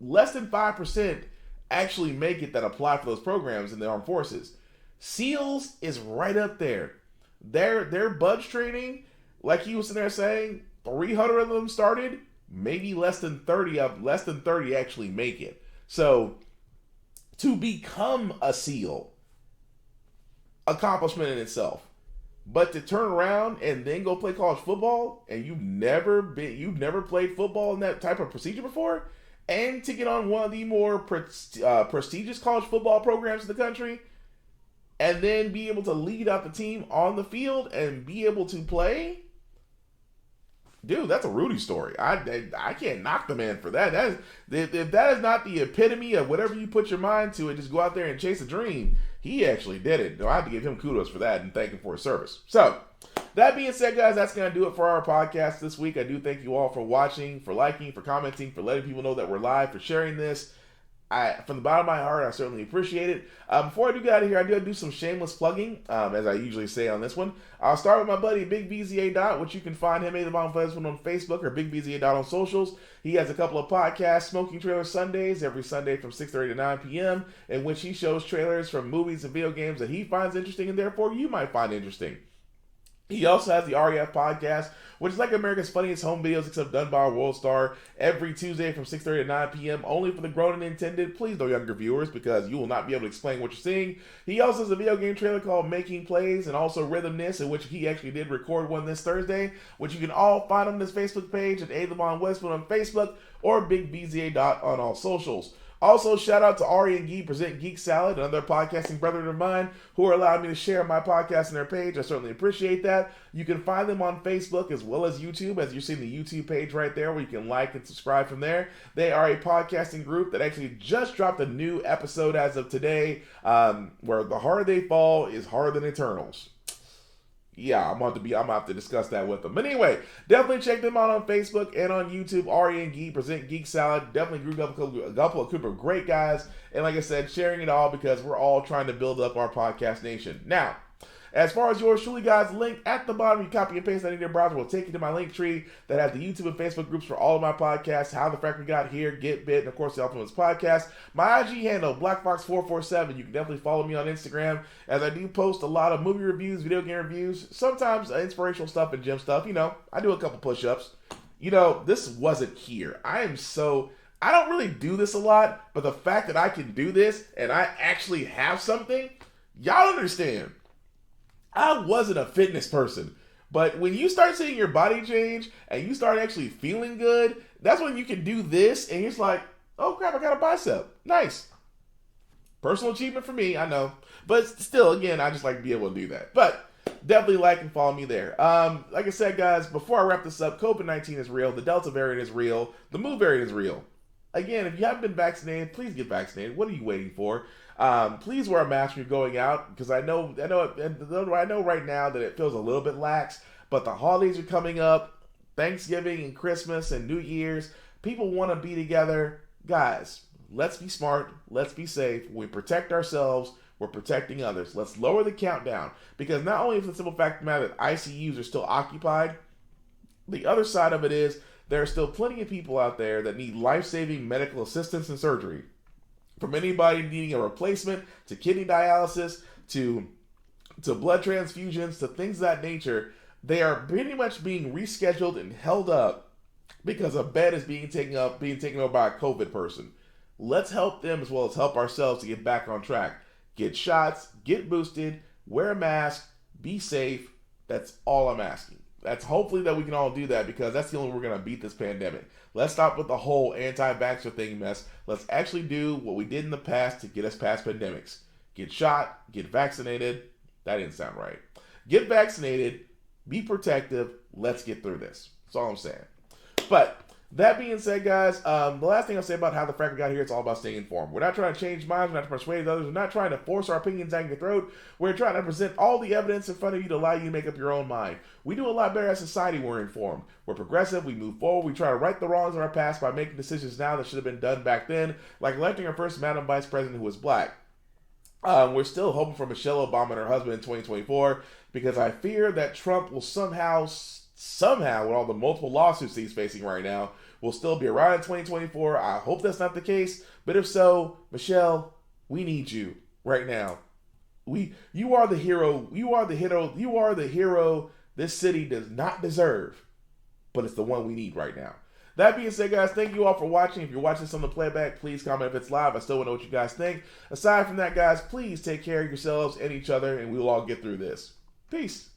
less than 5% actually make it that apply for those programs in the armed forces. SEALs is right up there. Their budge training, like he was sitting there saying, 300 of them started, maybe less than 30 actually make it. So to become a SEAL, accomplishment in itself. But to turn around and then go play college football, and you've never played football in that type of procedure before, and to get on one of the more prestigious college football programs in the country, and then be able to lead out the team on the field and be able to play, dude, that's a Rudy story. I can't knock the man for that. If that is not the epitome of whatever you put your mind to and just go out there and chase a dream, he actually did it. I have to give him kudos for that and thank him for his service. So, that being said, guys, that's going to do it for our podcast this week. I do thank you all for watching, for liking, for commenting, for letting people know that we're live, for sharing this. From the bottom of my heart, I certainly appreciate it. Before I do get out of here, I do do some shameless plugging, as I usually say on this one. I'll start with my buddy Big BZA Dot, which you can find him on Facebook or Big BZA Dot on socials. He has a couple of podcasts, Smoking Trailer Sundays, every Sunday from 6:30 to 9 p.m., in which he shows trailers from movies and video games that he finds interesting and therefore you might find interesting. He also has the REF podcast, which is like America's Funniest Home Videos, except done by a world star, every Tuesday from 6:30 to 9 p.m., only for the grown and intended. Please, no younger viewers, because you will not be able to explain what you're seeing. He also has a video game trailer called Making Plays, and also Rhythmness, in which he actually did record one this Thursday, which you can all find on this Facebook page at A. Lamont Westwood on Facebook, or Big BZA Dot on all socials. Also, shout out to Ari and Gee Present Geek Salad, another podcasting brethren of mine, who are allowing me to share my podcast on their page. I certainly appreciate that. You can find them on Facebook as well as YouTube, as you're seeing the YouTube page right there, where you can like and subscribe from there. They are a podcasting group that actually just dropped a new episode as of today, where the harder they fall is harder than Eternals. Yeah, I'm gonna have to discuss that with them. But anyway, definitely check them out on Facebook and on YouTube. Ari and Gee Present Geek Salad. Definitely group a group of great guys. And like I said, sharing it all because we're all trying to build up our podcast nation. Now, as far as yours truly, guys, link at the bottom. You copy and paste that in your browser. Will take you to my link tree that has the YouTube and Facebook groups for all of my podcasts. How the Frack We Got Here, Get Bit, and of course the Ultimates podcast. My IG handle, BlackFox447. You can definitely follow me on Instagram, as I do post a lot of movie reviews, video game reviews, sometimes inspirational stuff and gym stuff. You know, I do a couple push-ups. You know, this wasn't here. I don't really do this a lot, but the fact that I can do this and I actually have something, y'all understand. I wasn't a fitness person, but when you start seeing your body change and you start actually feeling good, that's when you can do this and it's like, oh crap, I got a bicep. Nice. Personal achievement for me, I know. But still, again, I just like to be able to do that. But definitely like and follow me there. Like I said, guys, before I wrap this up, COVID-19 is real. The Delta variant is real. The Mu variant is real. Again, if you haven't been vaccinated, please get vaccinated. What are you waiting for? Please wear a mask when you're going out, because I know right now that it feels a little bit lax, but the holidays are coming up, Thanksgiving and Christmas and New Year's. People want to be together. Guys, let's be smart. Let's be safe. When we protect ourselves, we're protecting others. Let's lower the countdown, because not only for the simple fact of the matter that ICUs are still occupied, the other side of it is there are still plenty of people out there that need life-saving medical assistance and surgery. From anybody needing a replacement, to kidney dialysis, to blood transfusions, to things of that nature, they are pretty much being rescheduled and held up because a bed is being taken over by a COVID person. Let's help them as well as help ourselves to get back on track. Get shots, get boosted, wear a mask, be safe. That's all I'm asking. That's hopefully that we can all do that, because that's the only way we're going to beat this pandemic. Let's stop with the whole anti-vaxxer thing mess. Let's actually do what we did in the past to get us past pandemics. Get shot, get vaccinated. That didn't sound right. Get vaccinated, be protective. Let's get through this. That's all I'm saying. But that being said, guys, the last thing I'll say about how the Frack We Got Here, it's all about staying informed. We're not trying to change minds. We're not trying to persuade others. We're not trying to force our opinions down your throat. We're trying to present all the evidence in front of you to allow you to make up your own mind. We do a lot better as a society when we're informed. We're progressive. We move forward. We try to right the wrongs of our past by making decisions now that should have been done back then, like electing our first Madam Vice President who was black. We're still hoping for Michelle Obama and her husband in 2024, because I fear that Trump will somehow, with all the multiple lawsuits he's facing right now, will still be around in 2024. I hope that's not the case, but if so, Michelle, we need you right now. You are the hero. You are the hero. You are the hero this city does not deserve, but it's the one we need right now. That being said, guys, thank you all for watching. If you're watching this on the playback, please comment if it's live. I still want to know what you guys think. Aside from that, guys, please take care of yourselves and each other, and we will all get through this. Peace.